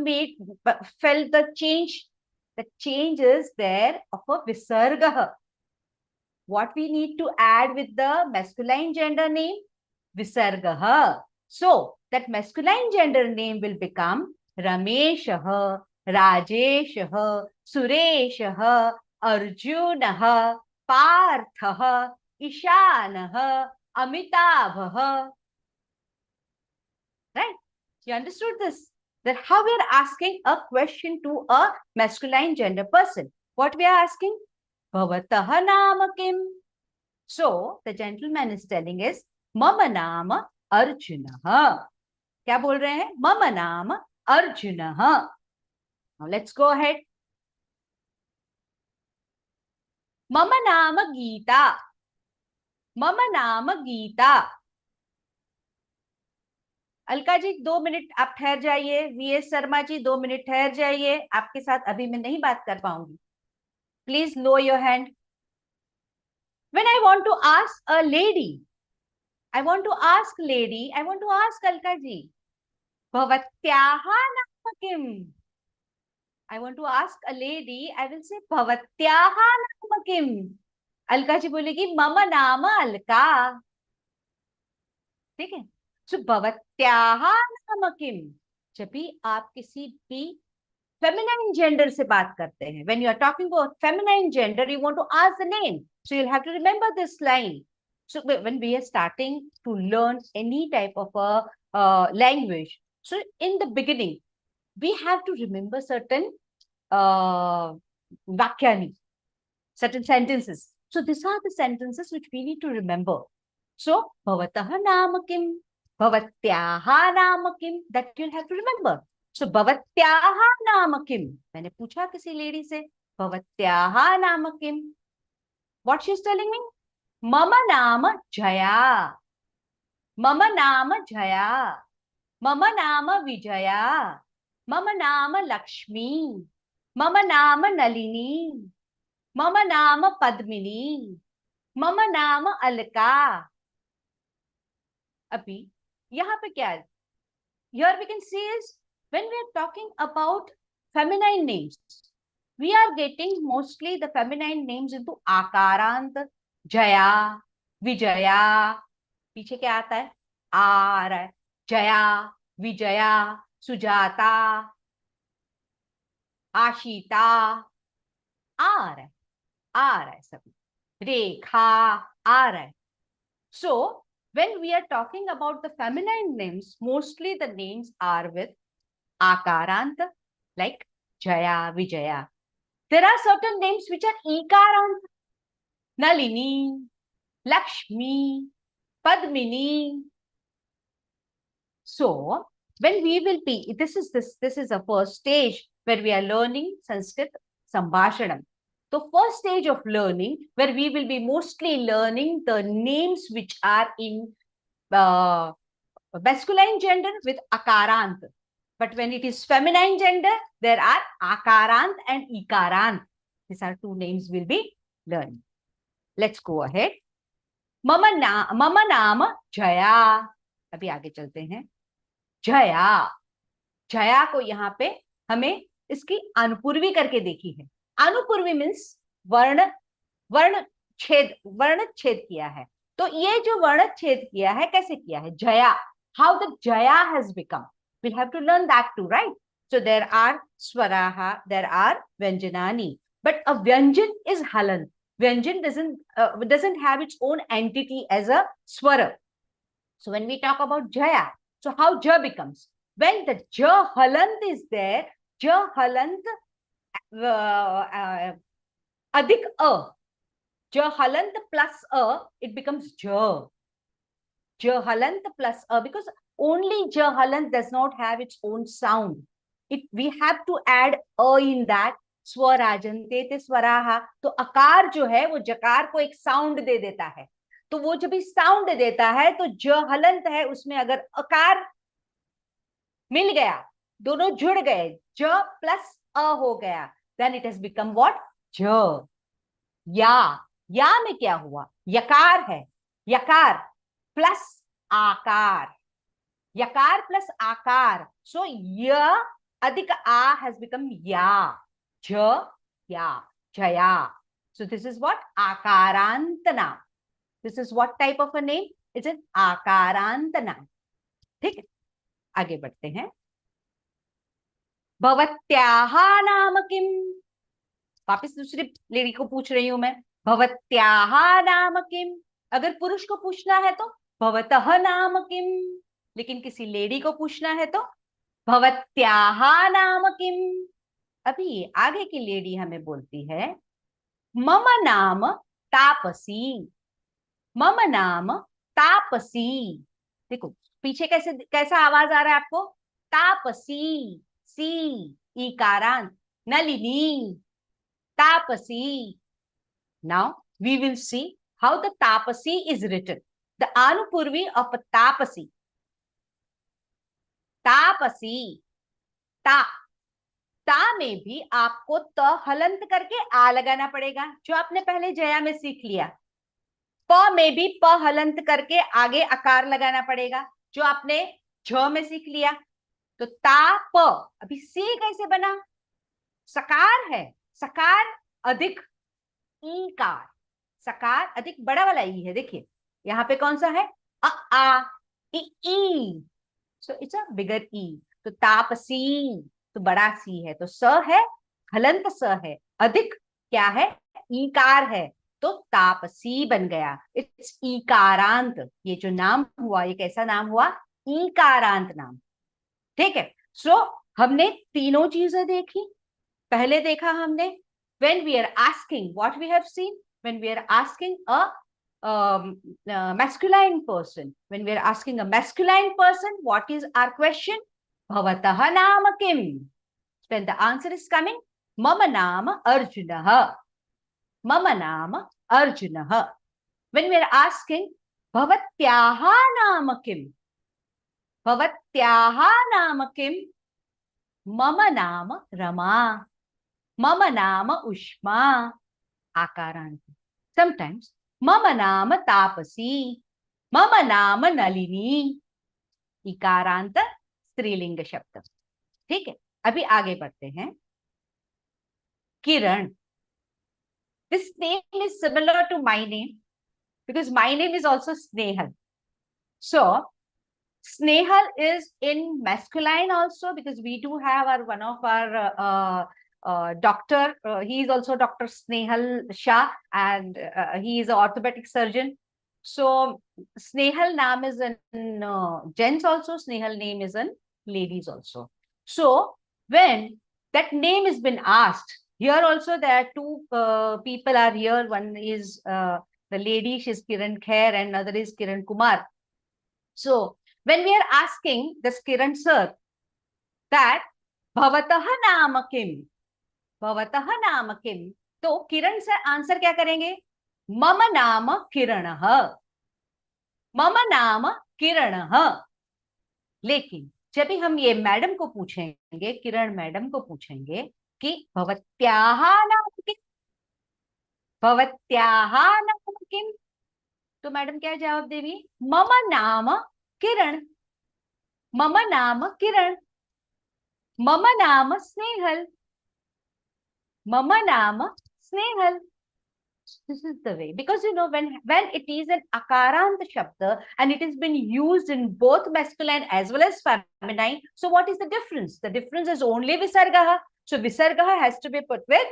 felt the change? The change is there of a visarga. What we need to add with the masculine gender name? Visarga. So, that masculine gender name will become Rameshah, Rajeshah, Sureshah, Arjunah, Parthah, Ishanah, Amitabha. Right? You understood this? That how we are asking a question to a masculine gender person. What we are asking? Bhavatah Nama Kim? So, the gentleman is telling us, Mama Nama Arjunah. क्या बोल रहे हैं? Mama Nama Arjunah. Now let's go ahead. Mama Nama Gita. Mama Nama Gita. Alka ji 2 minute आप ठहर जाइए. VS Sharma ji 2 minute ठहर जाइए. आपके साथ अभी मैं नहीं बात कर पाऊंगी. Please lower your hand. When I want to ask a lady, I want to ask Alka ji, Bhavatyaha Nama Kim? I want to ask a lady, I will say Bhavatyaha Nama Kim? Alka ji बोलेगी Mama Nama Alka. ठीक है? So Bhavatyaha Nama Kim? जब भी आप किसी भी feminine gender से बात करते हैं, when you are talking about feminine gender, you want to ask the name. So you'll have to remember this line. So when we are starting to learn any type of a language, so in the beginning, we have to remember certain vakyani, certain sentences. So these are the sentences which we need to remember. So Bhavatah Nama Kim? Bhavatyaha Nama Kim? That you'll have to remember. So Bhavatyaha Nama Kim? मैंने पूछा किसी lady से Bhavatyaha Nama Kim? What she's telling me? Mama Nama Jaya. Mama Nama Jaya. Mama Nama Vijaya. Mama Nama Lakshmi. Mama Nama Nalini. Mama Nama Padmini. Mama Nama Alka. अभी यहाँ पे क्या है? Here we can see is when we are talking about feminine names, we are getting mostly the feminine names into आकारंत. Jaya, Vijaya. पीछे क्या आता है? आ रहा है. जया, विजया, सुजाता, आशिता. आ रहा है सब. रेखा. आ रहा है. So when we are talking about the feminine names, mostly the names are with akarant, like Jaya, Vijaya. There are certain names which are ikarant. Nalini, Lakshmi, Padmini. So when we will be, this is a first stage where we are learning Sanskrit Sambhashanam. The first stage of learning where we will be mostly learning the names which are in masculine gender with akarant. But when it is feminine gender, there are akarant and ikarant. These are two names we'll be learning. Let's go ahead. mama naam Jaya. अभी आगे चलते हैं. जया, जया को यहाँ पे हमें इसकी अनुपूर्वी करके देखी है. अनुपूर्वी मीन्स वर्ण छेद किया है. तो ये जो वर्ण छेद किया है कैसे किया है? Jaya, how the jaya has become, we'll have to learn that too, right? So there are swaraha, there are vyanjanani, but a vyanjan is halant. Vyanjan doesn't have its own entity as a swara. So when we talk about jaya, so how ja becomes? When the ja halant is there, ja halant adik a, ja halant plus a, it becomes ja. Ja halant plus a, because only ja halant does not have its own sound. We have to add a in that. स्वराजन्ते ते स्वराहा. तो अकार जो है वो जकार को एक sound दे देता है. तो वो जब भी साउंड देता है तो ज हलंत है, उसमें अगर अकार मिल गया, दोनों जुड़ गए, ज प्लस अ हो गया, then it has become what? ज. या में क्या हुआ? यकार है. यकार प्लस आकार. यकार प्लस आकार. सो य अधिक आ हैज बिकम या. या, Jaya. So this is what? Akarantana. This is what type of a name? It's an आकारांतना. ठीक है, आगे बढ़ते हैं. भवत्याः नाम किम? वापिस दूसरी लेडी को पूछ रही हूं मैं. भवत्याः नाम किम? अगर पुरुष को पूछना है तो भवतः नाम किम, लेकिन किसी लेडी को पूछना है तो भवत्याः नाम किम. अभी आगे की लेडी हमें बोलती है मम नाम तापसी. मम नाम तापसी. देखो पीछे कैसा आवाज आ रहा है आपको? तापसी, सी इकारांत. Nalini, Taapsee. Now we will see how the tapasi is written. The anupurvi of a tapasi. Taapsee. ता में भी आपको त हलंत करके आ लगाना पड़ेगा, जो आपने पहले जया में सीख लिया. प में भी प हलंत करके आगे आकार लगाना पड़ेगा, जो आपने झ में सीख लिया. तो ता प. अभी सी कैसे बना? सकार है. सकार अधिक ईकार. सकार अधिक बड़ा वाला ई है. देखिए यहाँ पे कौन सा है? आ ई. सो इट्स अ बिगर ई. तो तापसी तो बड़ा सी है, तो स है, हलंत स है, अधिक क्या है? ईकार है, तो तापसी बन गया. इट्स ईकारांत. ये जो नाम हुआ ये कैसा नाम हुआ? ईकारांत नाम. ठीक है. सो हमने तीनों चीजें देखी. पहले देखा हमने when we are asking, what we have seen, when we are asking a masculine person, when we are asking a masculine person, what is our question? Bhavatah naam kim? When the answer is coming, mama naam Arjunah. Mama naam Arjunah. When we are asking Bhavatyaha naam kim? Bhavatyaha naam kim? Mama naam Rama. Mama naam Ushma. Akarant. Sometimes mama naam Tapasi. Mama naam Nalini. इकारांत स्त्रीलिंग शब्द. ठीक है, अभी आगे बढ़ते हैं. किरण. This name is similar to my name because my name is also Snehal. So Snehal is in masculine also, because we do have one of our doctor. He is also Dr. Snehal Shah, and he is an orthopedic surgeon. So Snehal name is in gents also. Snehal name is in ladies also. So when that name has been asked, here also there are two people are here. One is the lady, she is Kiran Khair, and another is Kiran Kumar. So when we are asking this Kiran sir that Bhavatah naam kim? Bhavatah naam kim? तो किरण sir answer क्या करेंगे? मम नाम किरणः. मम नाम किरणः. लेकिन जब भी हम ये मैडम को पूछेंगे, किरण मैडम को पूछेंगे कि भवत्याः नाम किम, भवत्याः नाम किम, तो मैडम क्या जवाब देगी? मम नाम किरण, मम नाम किरण, मम नाम स्नेहल, मम नाम Snehal. This is the way, because when it is an akarant shabda and it has been used in both masculine as well as feminine, so what is the difference? The difference is only visargaha. So visargaha has to be put with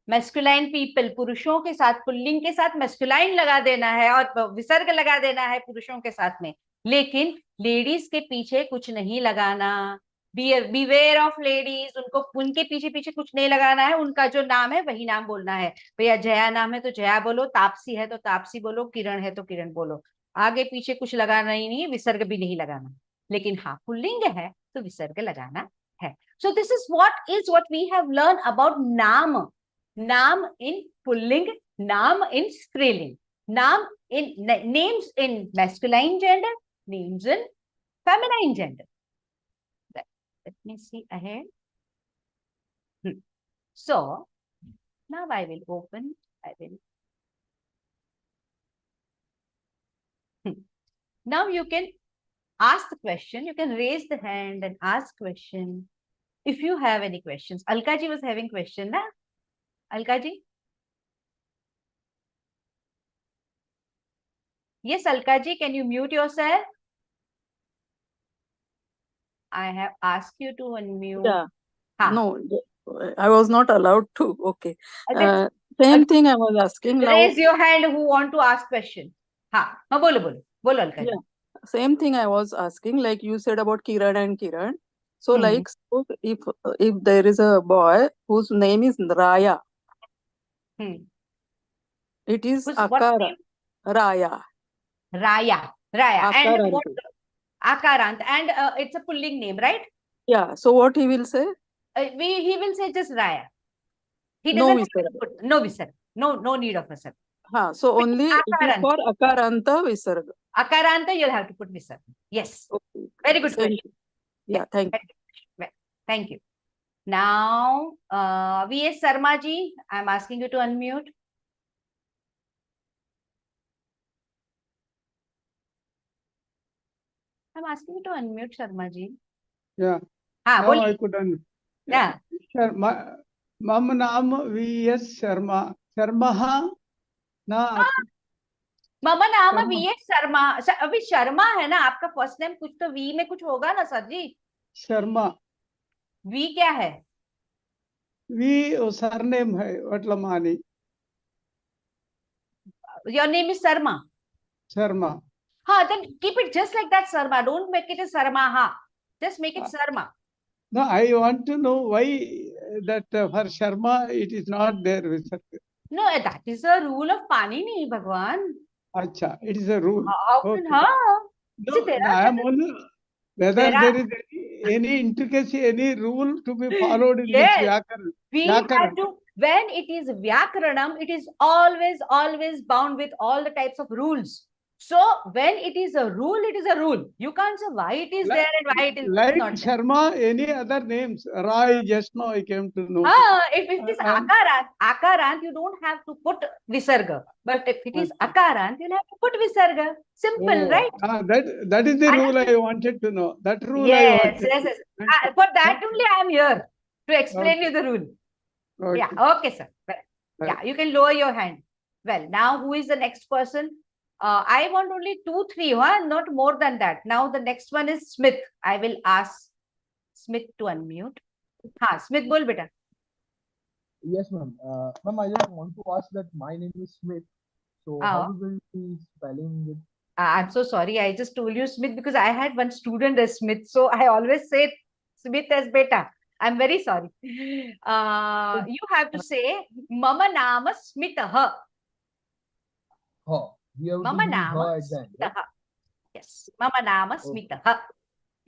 masculine people. पुरुषों के साथ pulling के साथ masculine लगा देना है और विसर्ग लगा देना है पुरुषों के साथ में. लेकिन लेडीज के पीछे कुछ नहीं लगाना. बीवेयर ऑफ लेडीज, उनको उनके पीछे पीछे कुछ नहीं लगाना है. उनका जो नाम है वही नाम बोलना है. भैया जया नाम है तो जया बोलो, तापसी है तो तापसी बोलो, किरण है तो किरण बोलो. आगे पीछे कुछ लगाना ही नहीं, विसर्ग भी नहीं लगाना. लेकिन हाँ, पुल्लिंग है तो विसर्ग लगाना है. So this is what we have learned about naam. Naam in pulling, naam in striling, naam in names in masculine gender, names in feminine gender. Let me see ahead. So now I will open. Now you can ask the question. You can raise the hand and ask question if you have any questions. Alka ji was having question, na? Alka ji? Yes, Alka ji, can you mute yourself? I have asked you to unmute. Yeah. Ha. No, I was not allowed to. Okay. Same thing I was asking. Raise your hand who want to ask question. Ha. No, bolo Alka ji. Yeah. Same thing I was asking, like you said about Kiran and Kiran. So like, suppose if there is a boy whose name is Raya, it is Akara. Raya. Raya. Akarant. And what? Akarant. And it's a pulling name, right? Yeah. So what he will say? He will say just Raya. He No doesn't visarga. No visarga. No need of visarga. So only it is for Akaranta visarga. Akaranta, you'll have to put visarga. Yes. Okay. Very good question. Yeah, thank you. Well, thank you. Now, VS Sharma ji, I'm asking you to unmute. I'm asking you to unmute, Sharma ji. Yeah. Now I could unmute. Yeah. Mam naam VS Sharma. Sharma na. मम नाम VS Sharma. अभी शर्मा है ना आपका first name, कुछ तो we में कुछ होगा ना सर जी? शर्मा. वी क्या है? वी सरनेम है वटलमानी. Your name is Sarma. Sharma. Then keep it just like that, Sarma. Don't make it a Sarma. Just make it Sarma. No, I want to know why that for Sharma it is not there. No, that is a rule of Panini, Bhagwan. Acha, it is a rule. How can, No, I am only whether there is any intricacy, any rule to be followed in this Vyakaran. We have to, when it is Vyakaranam, it is always bound with all the types of rules. So when it is a rule, it is a rule. You can't say why it is there and why it is like not there. Sharma, any other names. Rai, just now I came to know. If it is Akarant, you don't have to put Visarga. But if it is Akarant, you'll have to put Visarga. Simple, right? That is the rule I wanted to know. That rule yes, I wanted. Yes. For that only I am here to explain you the rule. Okay. Yeah, okay, sir. Well, yeah, you can lower your hand. Well, now who is the next person? I want only 2, 3, not more than that. Now the next one is Smith. I will ask Smith to unmute. Smith, bol beta. Yes, ma'am. Ma'am, I just want to ask that my name is Smith. So how will be spelling it? I'm so sorry. I just told you Smith because I had one student as Smith. So I always say Smith as beta. I'm very sorry. You have to say Mama Nama Smitah. Mama Nama Smitah. Yes. Mama Nama Smitah.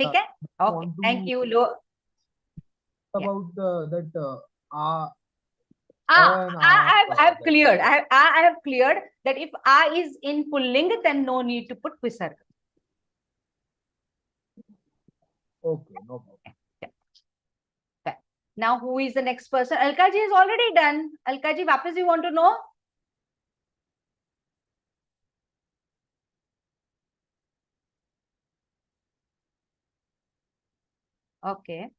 Okay? Okay. Thank you. About that I have cleared. I have cleared that if A is in pulling, then no need to put visarga. Okay, no problem. Now, who is the next person? Alka ji is already done. Alka ji, वापस you want to know? Okay.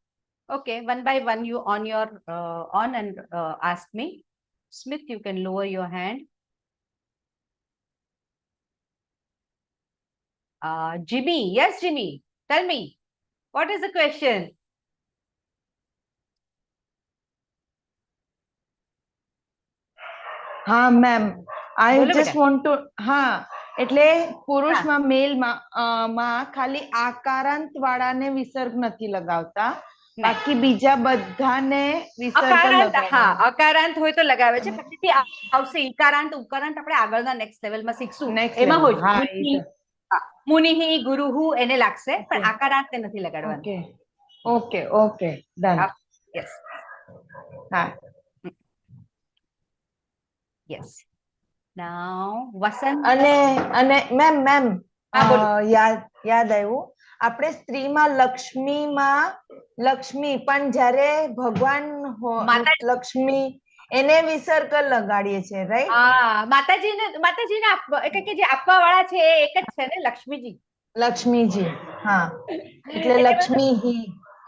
Okay, one by one, you on your on and ask me. Smith, you can lower your hand. Jimmy, yes, Jimmy, tell me, what is the question? હા ma'am આઈ બોલો just બેટા. Want to હા એટલે પુરુષમાં મેલમાં ખાલી આકારાંત વાળાને વિસર્ગ નથી લગાવતા બાકી બીજા બધાને વિસર્ગ અકારાંત, લગાવે હા, અકારાંત હોય તો લગાવે છે, પછીથી આવશે ઈકારાંત ઉકારાંત આપણે આગળના નેક્સ્ટ લેવલમાં શીખશું. એમાં હોય મુનિ, મુનિહિ, ગુરુહુ એને લાગશે, પણ આકારાંત નથી લગાડવાનું. Okay okay okay done yes હા યસ. નાઉ વસંત અને મેમ યાદ આવ્યું આપણે સ્ત્રીમાં લક્ષ્મી પણ જ્યારે ભગવાન લક્ષ્મી એને વિસર્ગ લગાડીએ છે રાઈટ? હા, માતાજીને કે જે આપવા વાળા છે એ એક જ છે ને, લક્ષ્મીજી. लक्ष्मी हाँ એટલે लक्ष्मी ही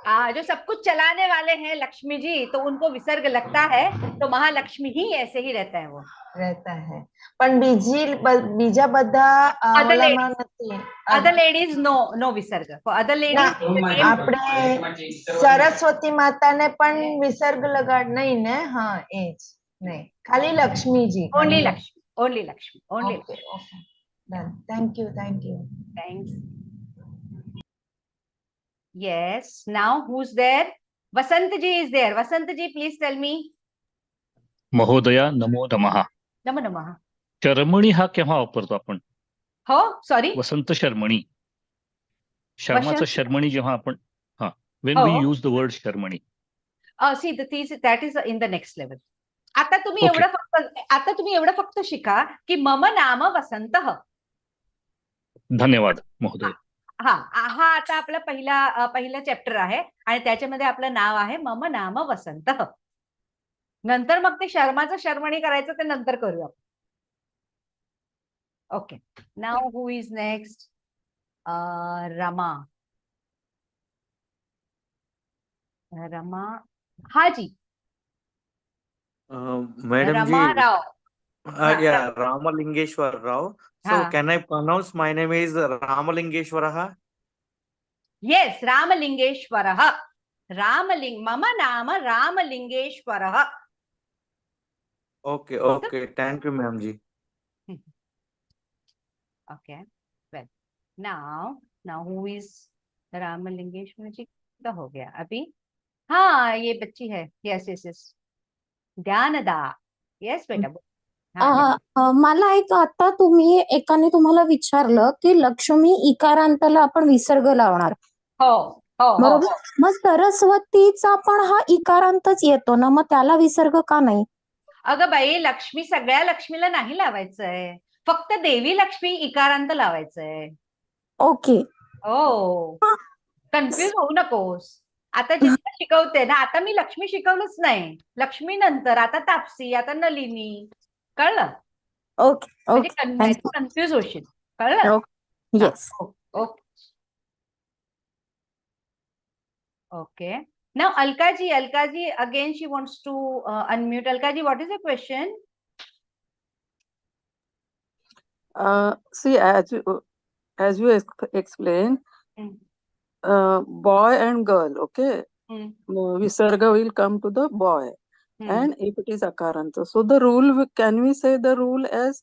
हाँ, जो सब कुछ चलाने वाले हैं लक्ष्मी जी, तो उनको विसर्ग लगता है, तो महालक्ष्मी ही ऐसे ही रहता है, वो रहता है. પણ બીજા બધા ઓલામાં નથી. other ladies no विसर्ग. For other ladies આપણે સરસ્વતી માતાને પણ વિસર્ગ લગાડ નહીં ને? હા એ જ નહીં, ખાલી Lakshmiji. only Lakshmi, only Lakshmi, only. Okay, okay. Done. Thank you. Thanks. Yes, now who's there? Vasant ji is there. Vasant ji, please tell me. महोदया नमो नमः. नमो नमः. शर्मणी हा केव्हा वापरतो आपण? हो, सॉरी, वसंत शर्मणी. शर्माचं शर्मणी जेव्हा आपण when we use the word शर्मणी. See, that is in the next level. आता तुम्ही एवढं फक्त शिका की मम नाम वसंतः. धन्यवाद महोदय. हा आता आपला पहिला चॅप्टर आहे आणि त्याच्यामध्ये आपलं नाव आहे मम नाम वसंतः. नंतर मग ते शर्माचं शर्मणी करायचं ते नंतर करूया. Okay, now who is next? Rama. हाँ जी. Madam Rama ji, Rao. yeah, Ramalingeshwar Rao. So can I pronounce my name is Ramalingeshwarah? Yes, Ramalingeshwarah. Mama nama Ramalingeshwarah. Okay. Thank you, ma'am ji. Okay, well, now who is Ramalingeshwar जी? का हो गया अभी. हाँ, ये बच्ची है. Yes. ध्यानदा. Yes, बेटा. मला एक, आता तुम्ही एकाने तुम्हाला विचारलं की लक्ष्मी इकारांताला आपण विसर्ग लावणार. हो बरोबर. मग सरस्वतीचा पण हा इकारांतच येतो ना, मग त्याला विसर्ग का नाही? अगं बाई, लक्ष्मी सगळ्या लक्ष्मीला नाही लावायचंय, फक्त देवी लक्ष्मी इकारांत लावायचंय. ओके. हो, कन्फ्युज होऊ नकोस. आता जितकं शिकवते ना, आता मी लक्ष्मी शिकवलंच नाही, लक्ष्मी नंतर आता तापसी, आता नलिनी. कळलं? ओके. कन्फ्युज होशील. कळलं? Yes. Okay. Now Alka ji, again she wants to unmute. Alka ji, what is the question? See, as you explained, boy and girl, okay? Visarga will come to the boy, and if it is akaranta, so the rule, can we say the rule as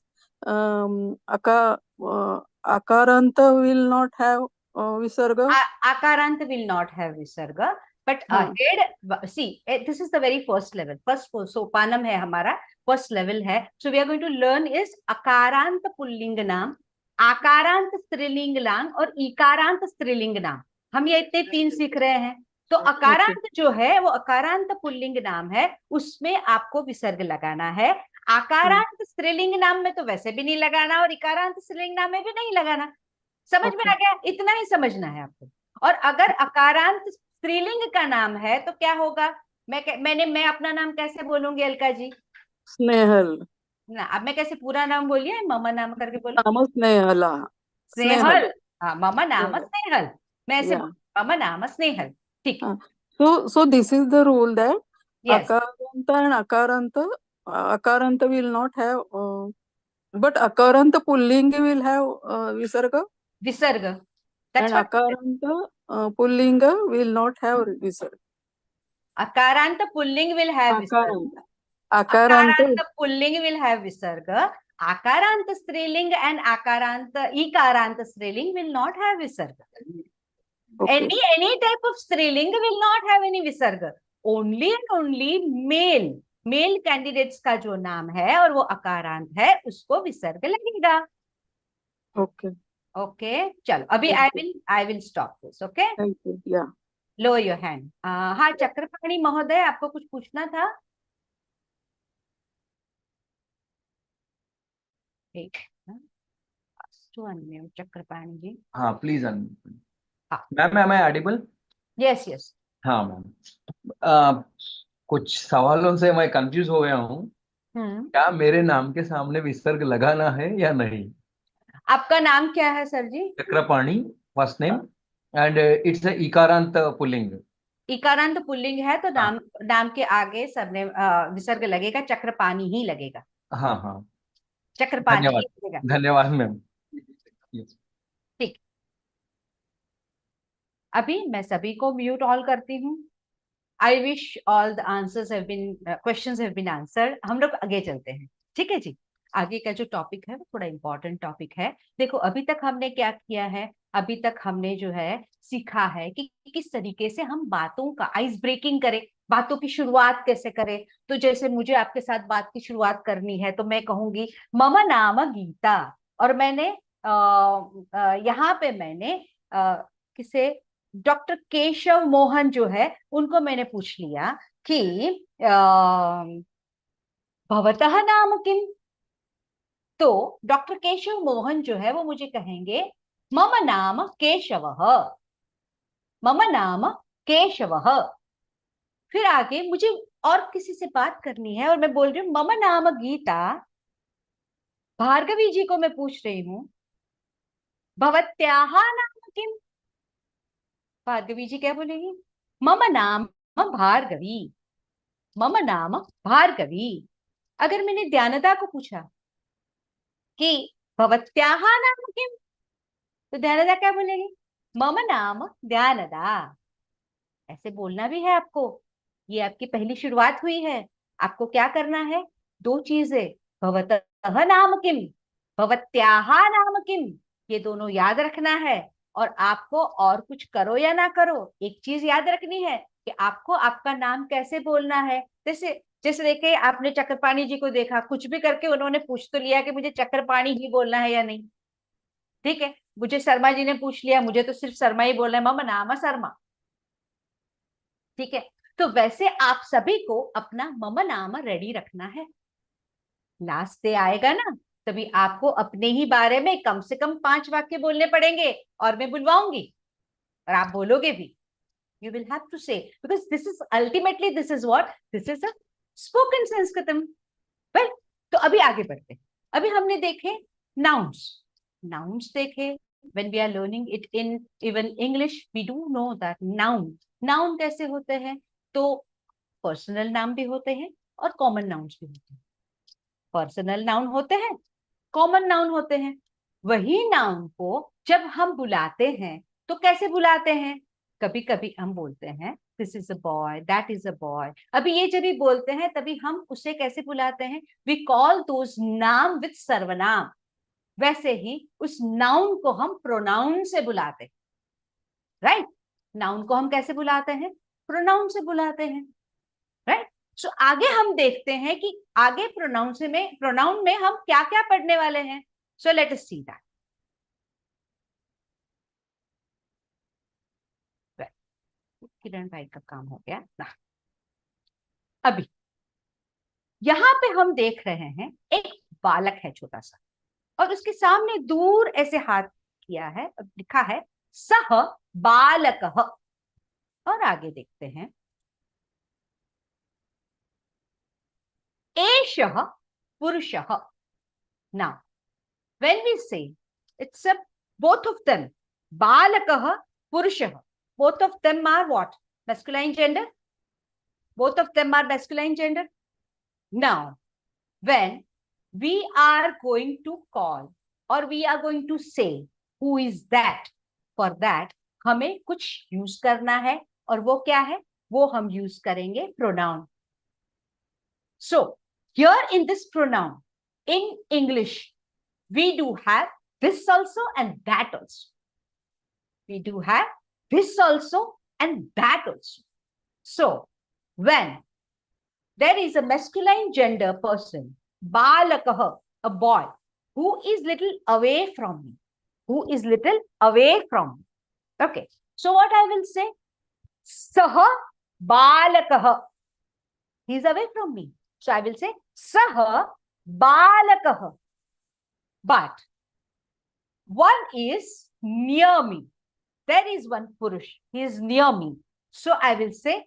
akaranta will not have visarga? Akaranta will not have visarga, but ahead, see, this is the very first level. First sopanam hai hamara, first level hai. So we are going to learn is akarant pulling naam, आकारांत स्त्रीलिंग नाम और इकारांत स्त्रीलिंग नाम. हम ये इतने 3 सीख रहे हैं. तो अकारांत जो है वो अकारांत पुल्लिंग नाम है, उसमें आपको विसर्ग लगाना है. आकारांत स्त्रीलिंग नाम में तो वैसे भी नहीं लगाना और इकारांत स्त्रीलिंग नाम में भी नहीं लगाना. समझ में आ गया? इतना ही समझना है आपको. और अगर अकारांत स्त्रीलिंग का नाम है तो क्या होगा? मैं अपना नाम कैसे बोलूंगी अलका जी? स्नेहल। ना, अब मैं कैसे पूरा नाम बोलिए, ममा नाम करके बोलो। नाम स्नेहला। स्नेहल। हाँ, ममा नाम स्नेहल. स्नेहल। मैं ऐसे Yeah. ममा नाम स्नेहल। ठीक है। So this is the rule that Yes. akaranta and akaranta will not have, but akaranta pulling will have visarga. Visarga. That's And what. akaranta pullinga will not have visarga. Akaranta pulling will have visarga. Akaranta. Akaranta pulling will have visarga. Akaranta striling and ikaranta striling will not have visarga. Okay. Any type of striling will not have any visarga. Only and only male candidates का जो नाम है और वो अकारांत है उसको विसर्ग लगेगा. Okay. Okay, चलो अभी I will stop this. Okay. Thank you. Yeah. Lower your hand. हाँ, चक्रपाणी महोदय, आपको कुछ पूछना था? एक to unmute चक्रपाणी जी. हाँ प्लीज अनम्यूट. हाँ. Ma'am am I audible? Yes, yes. हाँ मैम, कुछ सवालों से मैं कंफ्यूज हो गया हूँ. क्या मेरे नाम के सामने विसर्ग लगाना है या नहीं? आपका नाम क्या है sir ji? Chakrapani first name and it's इकारांत पुल्लिंग. इकारांत पुल्लिंग है तो नाम के आगे सबने विसर्ग लगेगा, चक्रपाणी ही लगेगा. हाँ हाँ, चक्रपाणी ही लगेगा. धन्यवाद मैम. ठीक, अभी मैं सभी को म्यूट ऑल करती हूँ. I wish all the answers have been, questions have been answered. हम लोग आगे चलते हैं. ठीक है जी. आगे का जो टॉपिक है वो थोड़ा इंपॉर्टेंट टॉपिक है. देखो अभी तक हमने क्या किया है, अभी तक हमने जो है सीखा है कि किस तरीके से हम बातों का आइस ब्रेकिंग करें, बातों की शुरुआत कैसे करें. तो जैसे मुझे आपके साथ बात की शुरुआत करनी है तो मैं कहूंगी मम नाम गीता, और मैंने यहाँ पे मैंने किसे, डॉक्टर केशव मोहन जो है उनको मैंने पूछ लिया कि भवतः नाम किम. तो डॉक्टर केशव मोहन जो है वो मुझे कहेंगे मम नाम केशवः, मम नाम केशवः. फिर आगे मुझे और किसी से बात करनी है और मैं बोल रही हूँ मम नाम गीता. भार्गवी जी को मैं पूछ रही हूँ भवत्याः नाम किम. भार्गवी जी क्या बोलेगी? मम नाम भार्गवी, मम नाम भार्गवी. अगर मैंने ध्यानदा को पूछा कि भवत्याः नाम किम, तो ध्यानदा क्या बोलेगी? मम नाम ध्यानदा. ऐसे बोलना भी है आपको. ये आपकी पहली शुरुआत हुई है. आपको क्या करना है? दो चीजें, भवतः नाम किम, भवत्याः नाम किम, ये दोनों याद रखना है. और आपको और कुछ करो या ना करो, एक चीज याद रखनी है कि आपको आपका नाम कैसे बोलना है. जैसे देखिए आपने चक्रपाणी जी को देखा, कुछ भी करके उन्होंने पूछ तो लिया कि मुझे चक्रपाणी ही बोलना है या नहीं. ठीक है, मुझे शर्मा जी ने पूछ लिया, मुझे तो सिर्फ शर्मा ही बोलना है, मम नाम शर्मा. ठीक है, तो वैसे आप सभी को अपना मम नाम रेडी रखना है. लास्ट डे आएगा ना, तभी आपको अपने ही बारे में कम से कम 5 वाक्य बोलने पड़ेंगे और मैं बुलवाऊंगी और आप बोलोगे भी. You will have to say, because this is ultimately, this is what, this is a spoken Sanskritam. Well, तो अभी आगे बढ़ते हैं. अभी हमने देखे nouns देखे. When we are learning it in even English, we do know that noun कैसे होते हैं. तो पर्सनल नाम भी होते हैं और कॉमन नाउन्स भी होते हैं. पर्सनल नाउन होते हैं, कॉमन नाउन होते हैं. वही नाउन को जब हम बुलाते हैं तो कैसे बुलाते हैं? कभी कभी हम बोलते हैं this is a boy, that is a boy. अभी ये जब भी बोलते हैं तभी हम उसे कैसे बुलाते हैं? वी कॉल दोज नाम विद सर्वनाम. वैसे ही उस नाउन को हम प्रोनाउन से बुलाते हैं. राइट, नाउन को हम कैसे बुलाते हैं? प्रोनाउन से बुलाते हैं. राइट. सो आगे हम देखते हैं कि आगे प्रोनाउन में हम क्या क्या पढ़ने वाले हैं. So let us see that. किरण भाई का काम हो गया ना. अभी यहां पे हम देख रहे हैं एक बालक है छोटा सा, और उसके सामने दूर ऐसे हाथ किया है, लिखा है सह बालकः। और आगे देखते हैं, एषः पुरुषः। Now, when we say it's a both of them, balakah, purushah, both of them are what? Masculine gender. Both of them are masculine gender. Now, when we are going to call or we are going to say who is that, for that हमें कुछ use करना है, और वो क्या है? वो हम यूज करेंगे pronoun. So here in this pronoun in English, we do have this also and that also. We do have this also and that also. So when there is a masculine gender person, balakah, a boy, who is little away from me, who is little away from me. Okay, so what I will say? Saha balakah. He is away from me. So I will say saha balakah. But one is near me. There is one Purush. He is near me. So I will say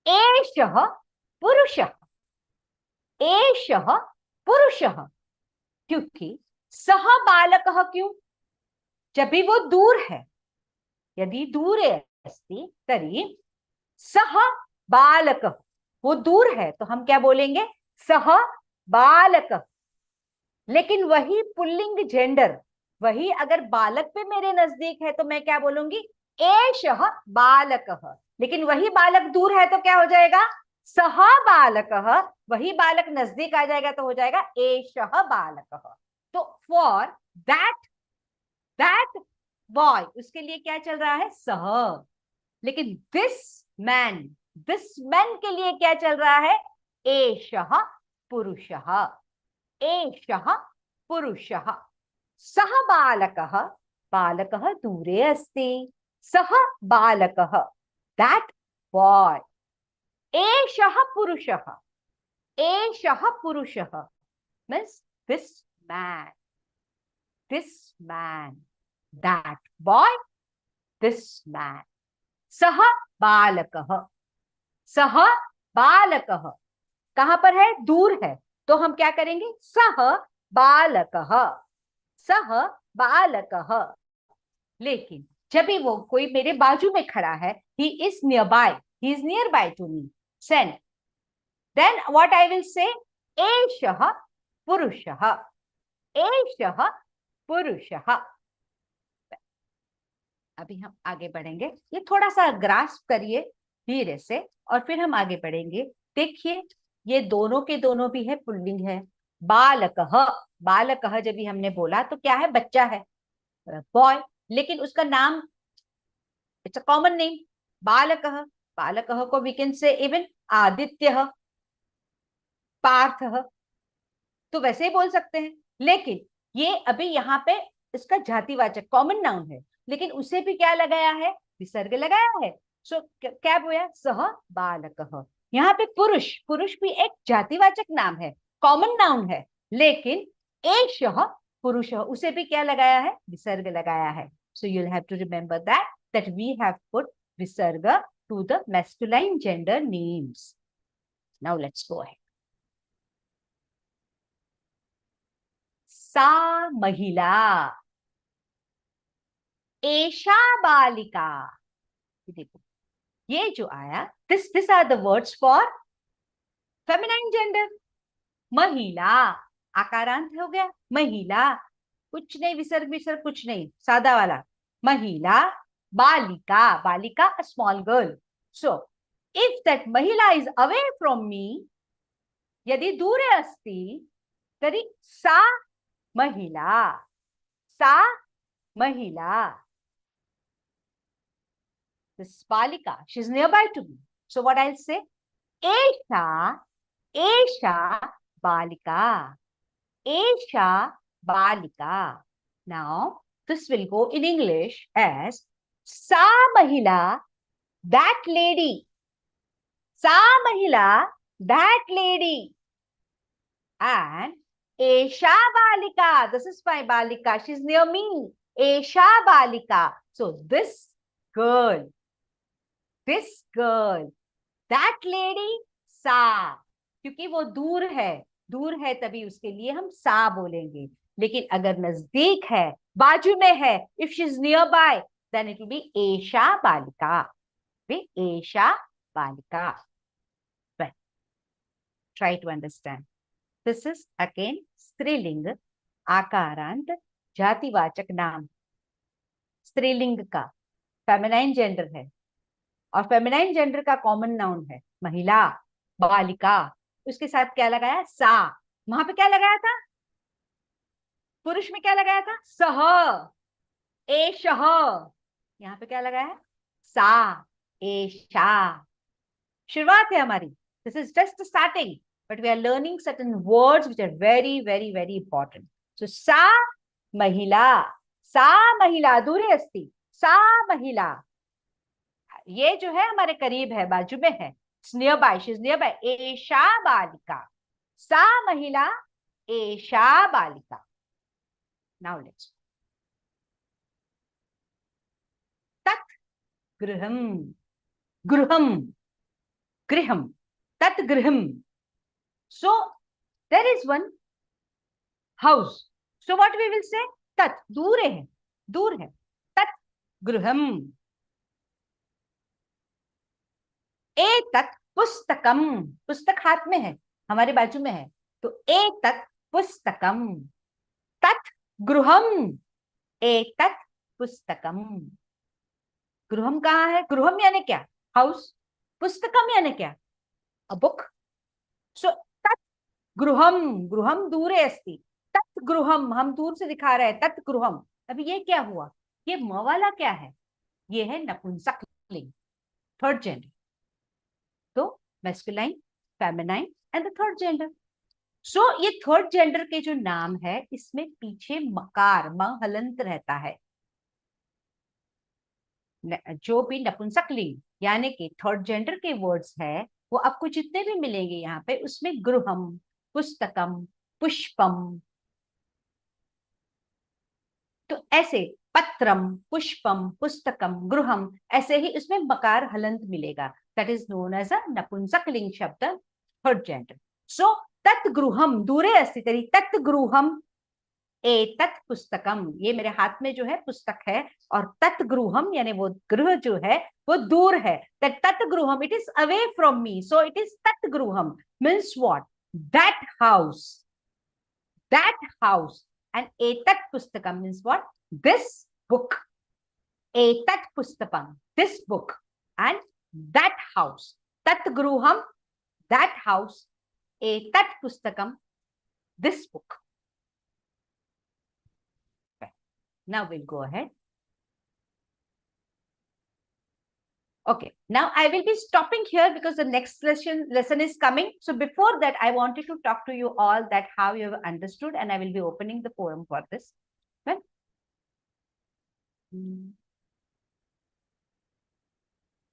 Eshah Purushah. Eshah Purushah. क्योंकि सह बालकः क्यों? जब भी वो दूर है, यदि दूरे अस्ति तर्हि सह बालकः, वो दूर है तो हम क्या बोलेंगे? सह बालकः। लेकिन वही पुल्लिंग जेंडर, वही अगर बालक पे मेरे नजदीक है तो मैं क्या बोलूंगी? एषः बालकः। लेकिन वही बालक दूर है तो क्या हो जाएगा? सह बालकः। वही बालक नजदीक आ जाएगा तो हो जाएगा एषः बालकः। तो फॉर दैट बॉय, उसके लिए क्या चल रहा है? सह। लेकिन दिस मैन के लिए क्या चल रहा है? एषः पुरुषः। एषः पुरुषः। सह बालकः, बालकः दूरे अस्ति, सह बालकः, दैट बॉय। एषः पुरुषः, एषः पुरुषः means this man, that boy, this man. सह बालकः, सह बालकः कहां पर है? दूर है, तो हम क्या करेंगे? सह बालकः, सह बालकः। लेकिन जब भी वो कोई मेरे बाजू में खड़ा है, he is nearby, he is nearby to me, then what I will say? एषः पुरुषः, एषः पुरुषः। अभी हम आगे बढ़ेंगे, ये थोड़ा सा ग्रास्प करिए धीरे से और फिर हम आगे बढ़ेंगे। देखिए ये दोनों के दोनों भी है, पुल्लिंग है। बालकः, बालकः जब भी हमने बोला तो क्या है? बच्चा है, बॉय। लेकिन उसका नाम इट्स अ कॉमन नेम, बालकः। बालकः को वी कैन से इवन आदित्यः, पार्थः, तो वैसे ही बोल सकते हैं। लेकिन ये अभी यहाँ पे इसका जातिवाचक कॉमन नाउन है, लेकिन उसे भी क्या लगाया है? विसर्ग लगाया है। सो क्या बोला? सह बालकः। यहाँ पे पुरुष, पुरुष भी एक जातिवाचक नाम है, कॉमन नाउन है, लेकिन एषः पुरुषः, उसे भी क्या लगाया है? विसर्ग लगाया है। So you will have to remember that we have put विसर्ग to the masculine gender names. Now let's go ahead. सा महिला, एषा बालिका। देखो ये जो आया, this are the words for feminine gender. महिला, आकारांत हो गया, महिला, कुछ नहीं विसर्ग विसर्ग कुछ नहीं, सादा वाला महिला। बालिका, बालिका a small girl. So if that महिला इज अवे फ्रॉम मी, यदि दूरे अस्ति तर्हि सा महिला, सा महिला। This balika, she is nearby to me. So what I'll say? Esha, esha balika, esha balika. Now this will go in English as sa mahila, that lady. Sa mahila, that lady. And esha balika, this is my balika, she's near me. Esha balika. So this girl, this girl, that lady, सा, क्योंकि वो दूर है तभी उसके लिए हम सा बोलेंगे। लेकिन अगर नजदीक है, बाजू में है, if she is nearby, then it will be एषा बालिका, एषा बालिका। Well, try to understand. This is again स्त्रीलिंग, आकारांत, जातिवाचक नाम, स्त्रीलिंग का फेमिनाइन जेंडर है, और फेमिनाइन जेंडर का कॉमन नाउन है महिला, बालिका। उसके साथ क्या लगाया? सा। वहां पे क्या लगाया था? पुरुष में क्या लगाया था? सह, एषः। यहाँ पे क्या लगाया? सा, एषा। शुरुआत है हमारी, this is just starting, but we are learning certain words which are very, very, very important. So, सा महिला दूरे अस्ति, सा महिला, ये जो है हमारे करीब है, बाजू में है, nearby, she is nearby, एषा बालिका, सा महिला, एषा बालिका। Now let's, तत् गृहम, गृहम, गृहम, तत् गृहम। So there is one house. So what we will say? Tat, दूर है, दूर है, tat गृहम। एतत् पुस्तकम, पुस्तक हाथ में है, हमारे बाजू में है, तो एतत् पुस्तकम, तत् गृहम, एतत् पुस्तकम। गृहम कहाँ है? गृहम यानी क्या? हाउस। पुस्तकम यानी क्या? A book. सो गृहम, गृहम दूरे अस्ति, तत् गृहम, हम दूर से दिखा रहे हैं, तत् गृहम। अभी ये क्या हुआ? ये म वाला क्या है? ये है नपुंसक लिंग, थर्ड जेंडर। तो masculine, feminine and the third gender. So ये थर्ड जेंडर के जो नाम है, इसमें पीछे मकार, म हलंत रहता है। जो भी नपुंसक लिंग यानी कि थर्ड जेंडर के वर्ड्स है, वो आपको जितने भी मिलेंगे यहाँ पे, उसमें गृहम, पुस्तकम, पुष्पम, तो ऐसे पत्रम, पुष्पम, पुस्तकम, गृहम, ऐसे ही उसमें मकार हलंत मिलेगा। That is known as a नपुंसकलिंग शब्द, थर्ड जेंडर। सो तत् गृहम दूरे अस्ति, तरी तत् गृहम एतत् पुस्तकम, ये मेरे हाथ में जो है पुस्तक है, और तत् गृहम यानी वो गृह जो है वो दूर है, तत् गृहम, it is away from me, so it is तत् गृहम means what? That house, that house. And etat pustakam means what? This book. Etat pustakam, this book. And that house, tat gruham, that house, etat pustakam, this book. Okay. Now we'll go ahead. Okay, now I will be stopping here because the next lesson is coming. So before that, I wanted to talk to you all that how you have understood, and I will be opening the forum for this. Well,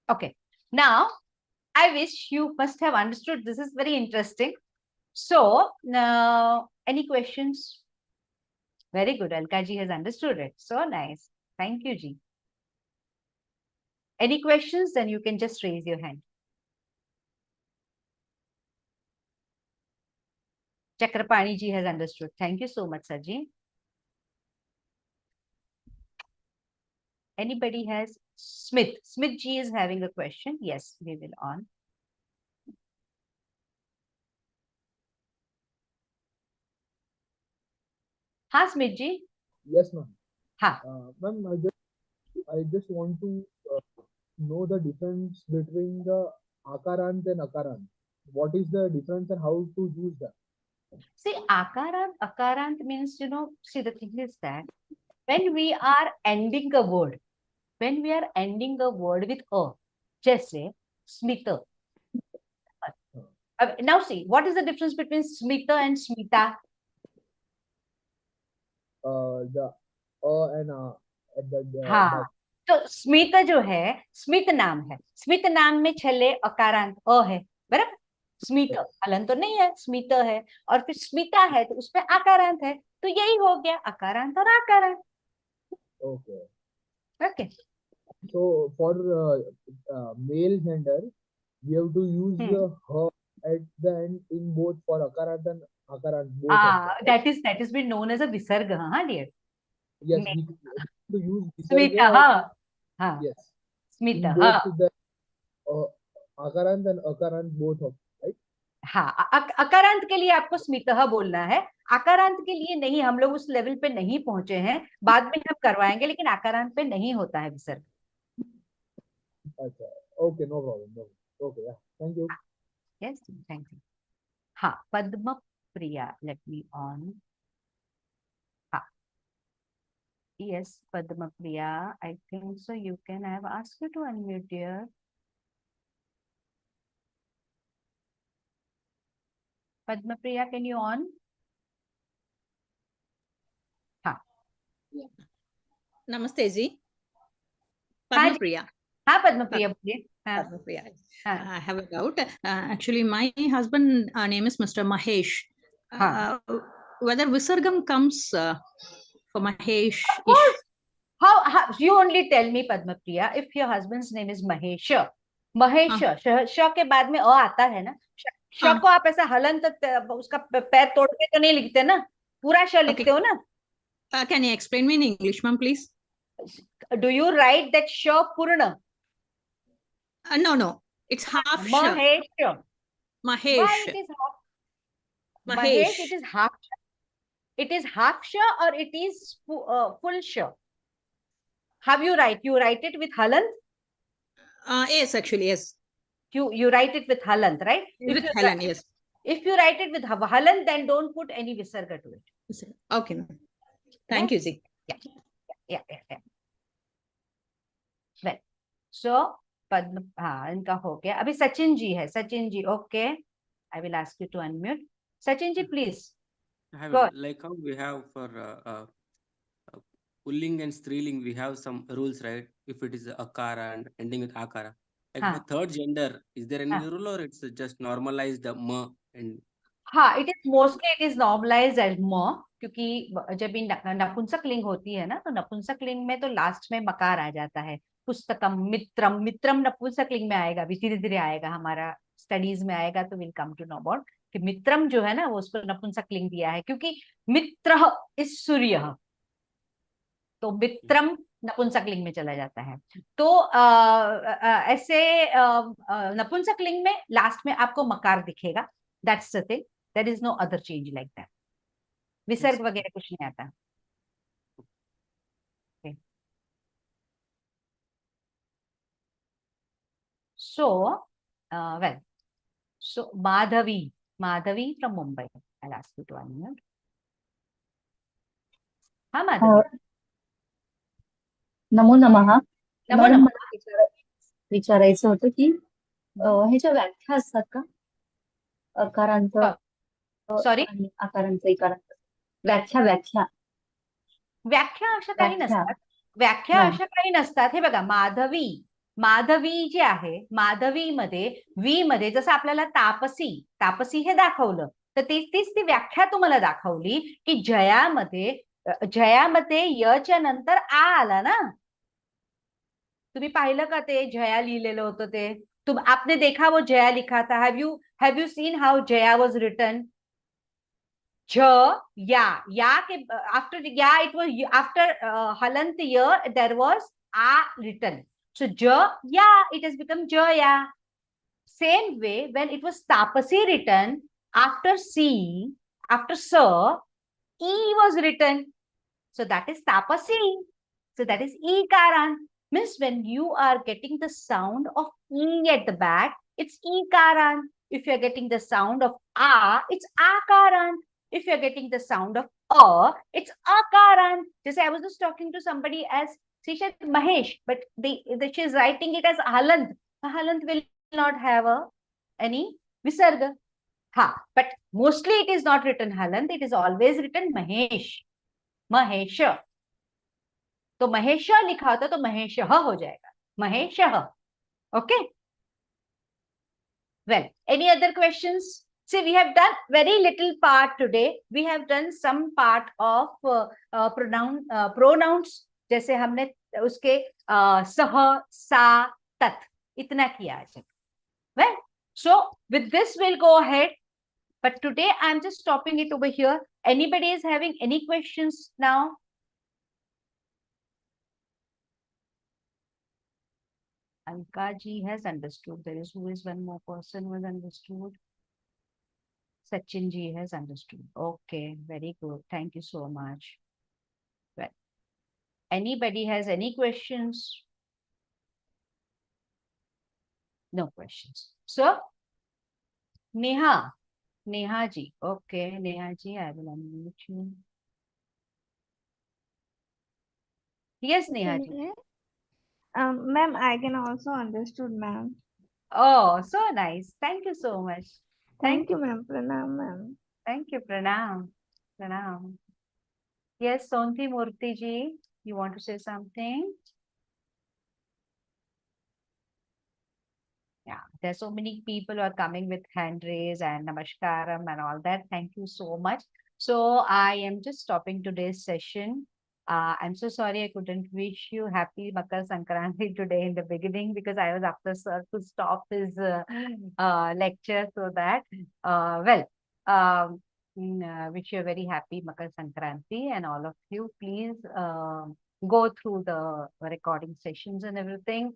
okay, now I wish you must have understood. This is very interesting. So now, any questions? Very good, Alka ji has understood it. So nice. Thank you, ji. Any questions? Then you can just raise your hand. Chakrapani ji has understood. Thank you so much, Saji. Anybody has? Smith. Smith ji is having a question. Yes, we will on. Ha, Smith ji. Yes, ma'am. Ha. Ma'am, I just want to know the difference between the akarant and akarant. What is the difference and how to use that? See, akarant means, see, the thing is that when we are ending a word, with a, just say smita. Now see, what is the difference between smita and smita? The and at the हाँ, तो स्मित जो है, स्मित नाम है, स्मित नाम में छले अकारांत अ है, बराबर? स्मित हलन तो नहीं है, स्मित है, और फिर स्मिता है तो उसमें आकारांत है, तो यही हो गया अकारांत और आकारांत। Okay okay, So for male gender, we have to use her at the end in both for akarant and akarant both of them. That is been known as a visarga, huh, dear? Yes, we to use Smita, visarga. Yes. Smita, In both the akarant and akarant both of, right? हाँ, अकारांत के लिए आपको स्मितः बोलना है, आकारांत के लिए नहीं, हम लोग उस लेवल पे नहीं पहुंचे हैं, बाद में हम करवाएंगे, लेकिन आकारांत पे नहीं होता है विसर्ग। अच्छा, okay, no problem, no problem. Okay, yeah, thank you. Yes, thank you. हाँ, पद्म प्रिया, let me on. हाँ, yes, Padma Priya, I think so. You can, I have asked you to unmute, dear. Padma Priya, can you on? हाँ. Namaste ji. Padma Priya. हाँ, Padma Priya, बोलिए. Padma Priya. I have a doubt. Actually, my husband name is Mr. Mahesh. Whether Visargam comes for Mahesh? Of course. How you only tell me, Padma Priya, if your husband's name is Mahesh. Mahesh, sh के बाद में अ आता है ना, श को आप ऐसा हलंत उसका पैर तोड़ के तो नहीं लिखते ना, पूरा श लिखते हो ना? Can you explain me in English, ma'am, please? Do you write that sh purna? No, it's half sh. Mahesh. Mahesh. Why it is half? Mahesh, it is half sh. It is half sh or it is full sh? How you write? You write it with halant? Yes, actually, yes. You write it with halant, right? With halant, yes. If you write it with halant, then don't put any visarga to it. Okay, ma'am. Thank you, Ji. Yeah. Well, so Padma, इनका हो गया. अभी सचिन जी है. Sachin ji, okay. I will ask you to unmute. Sachin ji, please. Like how we have for pulling and striling, we have some rules, right? If it is akara and ending with akara. Like for third gender, is there any rule or it's just normalized ma and? हाँ, it is mostly it is normalized as ma, क्योंकि जब भी नपुंसक लिंग होती है ना, तो नपुंसक लिंग में तो लास्ट में मकार आ जाता है. पुस्तकम, मित्रम, मित्रम नपुंसक लिंग में आएगा, भी धीरे धीरे आएगा, हमारा स्टडीज में आएगा, तो will come to know about कि मित्रम जो है ना, वो उसको नपुंसक लिंग दिया है, क्योंकि मित्र इस सूर्य, तो मित्रम नपुंसक लिंग में चला जाता है. तो ऐसे नपुंसक लिंग में लास्ट में आपको मकार दिखेगा. That's the thing. There is no other change like that. विसर्ग वगैरह कुछ नहीं आता. Okay. So, so Madhavi from Mumbai. I'll ask you to unmute. हाँ माधवी. नमो नमः. नमो नमः. विचारायचं होतं की ह्याच्या व्याख्या असतात का? अकारांचं सॉरी आकारांचं इकारांचं व्याख्या अशा काही नसतात. व्याख्या अशा काही नसतात. हे बघा, माधवी जे आहे, माधवी मध्ये वी मध्ये जसं आपल्याला तापसी हे दाखवलं, तर तीच ती व्याख्या तुम्हाला दाखवली की जयामध्ये यच्या नंतर आ आला ना. तुम्ही पाहिलं का ते जया लिहिलेलं होतं ते? आपने देखा वो जया लिखा था. Have you seen how Jaya was written? Ya के after ya, it was after halant ya, there was a written. So ya, it has become Jaya. Same way, when it was tapasi written, after sa, e was written. So that is tapasi. So that is ikaran. Means when you are getting the sound of e at the back, it's ikaran. If you're getting the sound of a, it's akaran. If you're getting the sound of a, it's akaran. Just I was just talking to somebody as she said Mahesh, but she's writing it as halant. Halant will not have any visarga. But mostly it is not written halant. It is always written Mahesh. Mahesha. तो महेश लिखा होता तो महेश हो जाएगा. Mahesh. Okay. Well, any other questions? See, we have done very little part today. We have done some part of pronouns. जैसे हमने उसके सह सा तत् इतना किया आज. Well, so with this we'll go ahead. But today I'm just stopping it over here. Anybody is having any questions now? Alka ji has understood. There is who is one more person who has understood. Sachin ji has understood. Okay, very good. Thank you so much. Well, anybody has any questions? No questions. So, Neha ji. Okay, Neha ji, I will unmute you. Yes, Neha ji. Ma'am, I can also understood, ma'am. Oh, so nice. Thank you so much. Thank you, ma'am. Pranam, ma'am. Thank you, Pranam. Pranam. Yes, Sonti Murthy ji, you want to say something? Yeah, there's so many people who are coming with hand raise and namaskaram and all that. Thank you so much. So I am just stopping today's session. I'm so sorry I couldn't wish you happy Makar Sankranti today in the beginning because I was after sir to stop his lecture so that, wish you a very happy Makar Sankranti and all of you, please go through the recording sessions and everything.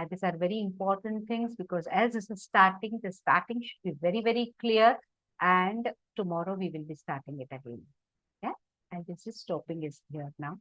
These are very important things because as this is starting, the starting should be very, very clear. And tomorrow we will be starting it again. Yeah. And this is stopping is here now.